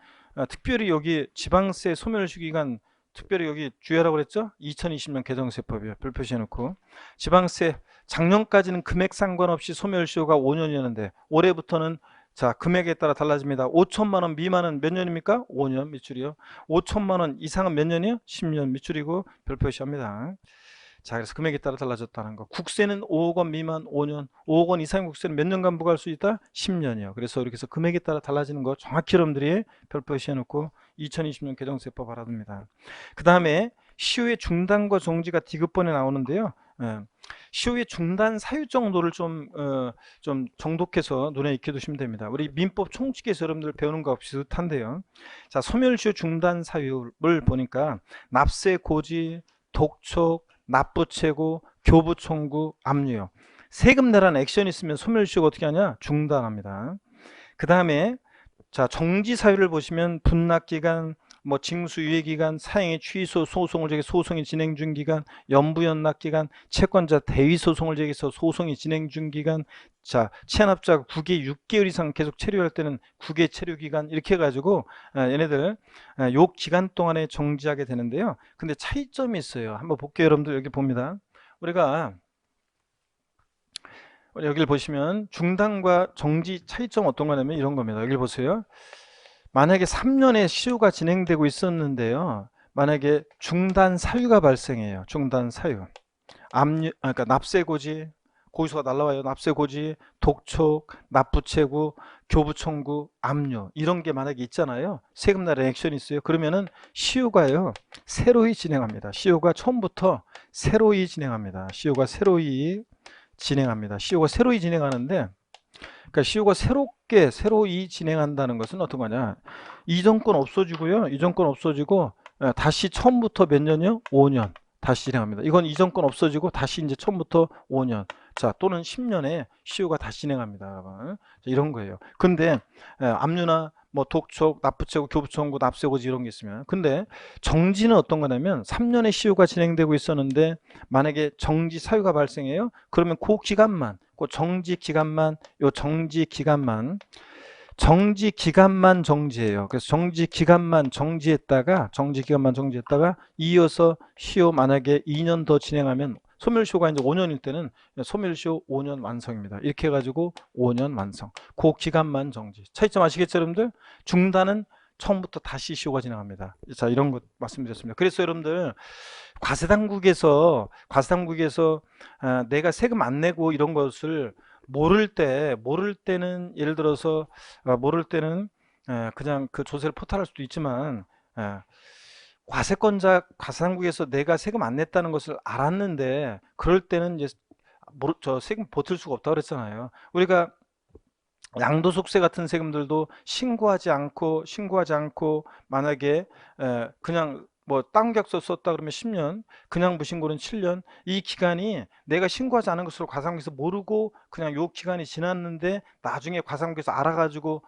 특별히 여기 지방세 소멸시효 기간 특별히 여기 주의하라고 그랬죠? 2020년 개정세법이요. 별 표시해놓고 지방세 작년까지는 금액 상관없이 소멸시효가 5년이었는데 올해부터는 자, 금액에 따라 달라집니다. 5천만 원 미만은 몇 년입니까? 5년 밑줄이요. 5천만 원 이상은 몇 년이요? 10년 밑줄이고 별 표시합니다. 자, 그래서 금액에 따라 달라졌다는 거. 국세는 5억 원 미만 5년, 5억 원 이상의 국세는 몇 년간 부과할 수 있다? 10년이요. 그래서 이렇게 해서 금액에 따라 달라지는 거 정확히 여러분들이 별 표시해 놓고 2020년 개정세법 알아둡니다. 그 다음에 시효의 중단과 정지가 디귿번에 나오는데요. 시효의 중단 사유 정도를 좀 정독해서 눈에 익혀 두시면 됩니다. 우리 민법 총칙에서 여러분들 배우는 거 비슷한데요. 자, 소멸시효 중단 사유를 보니까 납세 고지, 독촉, 납부채고, 교부청구, 압류요. 세금 내라는 액션이 있으면 소멸시효가 어떻게 하냐? 중단합니다. 그 다음에 자, 정지 사유를 보시면 분납기간, 뭐 징수유예기간, 사행의 취소 소송을 제기 소송이 진행 중 기간, 연부연납기간, 채권자 대위 소송을 제기해서 소송이 진행 중 기간, 자, 체납자가 9개 6개월 이상 계속 체류할 때는 9개 체류 기간 이렇게 해가지고 얘네들 요 기간 동안에 정지하게 되는데요. 근데 차이점이 있어요. 한번 볼게요. 여러분들 여기 봅니다. 우리가 여기를 보시면 중단과 정지 차이점 어떤 거냐면 이런 겁니다. 여기 보세요. 만약에 3년의 시효가 진행되고 있었는데요. 만약에 중단 사유가 발생해요. 중단 사유. 그러니까 납세고지, 고의소가 날라와요. 납세고지, 독촉, 납부채구, 교부청구, 압류 이런 게 만약에 있잖아요. 세금 날에 액션이 있어요. 그러면은 시효가요. 새로이 진행합니다. 시효가 처음부터 새로이 진행합니다. 시효가 새로이 진행합니다. 시효가 새로이 진행하는데 그러니까 시효가 새로이 진행한다는 것은 어떤 거냐? 이전 건 없어지고요. 이전 건 없어지고 다시 처음부터 몇 년이요? 5년 다시 진행합니다. 이건 이전 건 없어지고 다시 이제 처음부터 5년 자 또는 10년에 시효가 다시 진행합니다. 여러분. 이런 거예요. 근데 압류나 뭐 독촉, 납부채고, 교부청구, 납세고지 이런 게 있으면 근데 정지는 어떤 거냐면 3년의 시효가 진행되고 있었는데 만약에 정지 사유가 발생해요. 그러면 그 기간만 그 정지 기간만 정지해요. 그래서 정지 기간만 정지했다가 이어서 시효 만약에 2년 더 진행하면 소멸시효가 이제 5년일 때는 소멸시효 5년 완성입니다. 이렇게 해가지고 5년 완성. 그 기간만 정지. 차이점 아시겠죠, 여러분들? 중단은 처음부터 다시 시효가 진행합니다. 자, 이런 것 말씀드렸습니다. 그래서 여러분들 과세당국에서 내가 세금 안 내고 이런 것을 모를 때는 예를 들어서 모를 때는 그냥 그 조세를 포탈할 수도 있지만 과세당국에서 내가 세금 안 냈다는 것을 알았는데 그럴 때는 이제 저 세금 버틸 수가 없다고 그랬잖아요. 우리가 양도소득세 같은 세금들도 신고하지 않고 만약에 그냥 뭐 땅계약서 썼다 그러면 10년, 그냥 무신고는 7년. 이 기간이 내가 신고하지 않은 것으로 과세당국에서 모르고 그냥 요 기간이 지났는데 나중에 과세당국에서 알아가지고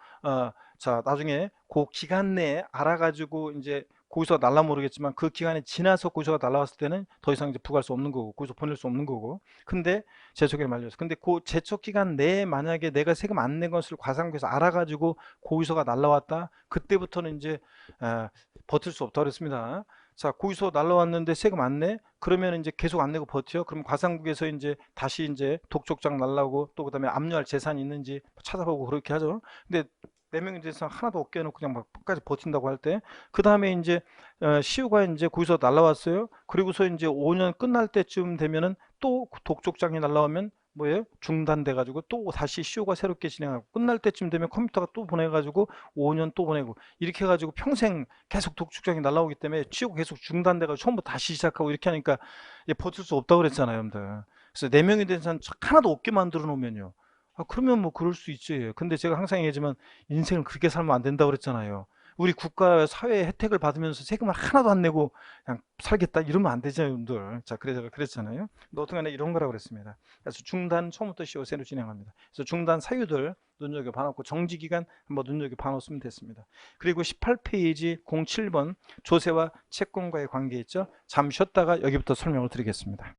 자 나중에 그 기간 내에 알아가지고 이제 고의소가 날라 모르겠지만 그 기간이 지나서 고의소가 날라왔을 때는 더 이상 이제 부과할 수 없는 거고 고의소 보낼 수 없는 거고. 근데 제척에 말려서 근데 그 제척 기간 내에 만약에 내가 세금 안 낸 것을 과세당국에서 알아가지고 고의소가 날라왔다. 그때부터는 이제 버틸 수 없다고 그랬습니다. 자, 고의소 날라왔는데 세금 안 내? 그러면 이제 계속 안 내고 버텨? 그럼 과세당국에서 이제 다시 이제 독촉장 날라오고 또 그다음에 압류할 재산이 있는지 찾아보고 그렇게 하죠. 근데 내명 재산 하나도 없게 해놓고 그냥 막 끝까지 버틴다고 할 때, 그 다음에 이제 시효가 이제 거기서 날라왔어요. 그리고서 이제 5년 끝날 때쯤 되면은 또 독촉장이 날라오면 뭐예요? 중단돼 가지고 또 다시 CO가 새롭게 진행하고 끝날 때쯤 되면 컴퓨터가 또 보내 가지고 5년 또 보내고 이렇게 해 가지고 평생 계속 독축장이 날라오기 때문에 CO가 계속 중단돼 가지고 처음부터 다시 시작하고 이렇게 하니까 이제 버틸 수 없다고 그랬잖아요, 여러분들. 그래서 4명이 된 사람 하나도 없게 만들어 놓으면요. 그러면 뭐 그럴 수 있지. 근데 제가 항상 얘기하지만 인생을 그렇게 살면 안 된다고 그랬잖아요. 우리 국가 사회 혜택을 받으면서 세금을 하나도 안 내고 그냥 살겠다 이러면 안 되죠, 여러분들. 자, 그래서 제가 그랬잖아요. 근데 어떡하나 이런 거라고 그랬습니다. 그래서 중단 처음부터 CO 새로 진행합니다. 그래서 중단 사유들 눈여겨 봐놓고 정지 기간 한번 눈여겨 봐놓으면 됐습니다. 그리고 18페이지 07번 조세와 채권과의 관계 있죠. 잠시 쉬었다가 여기부터 설명을 드리겠습니다.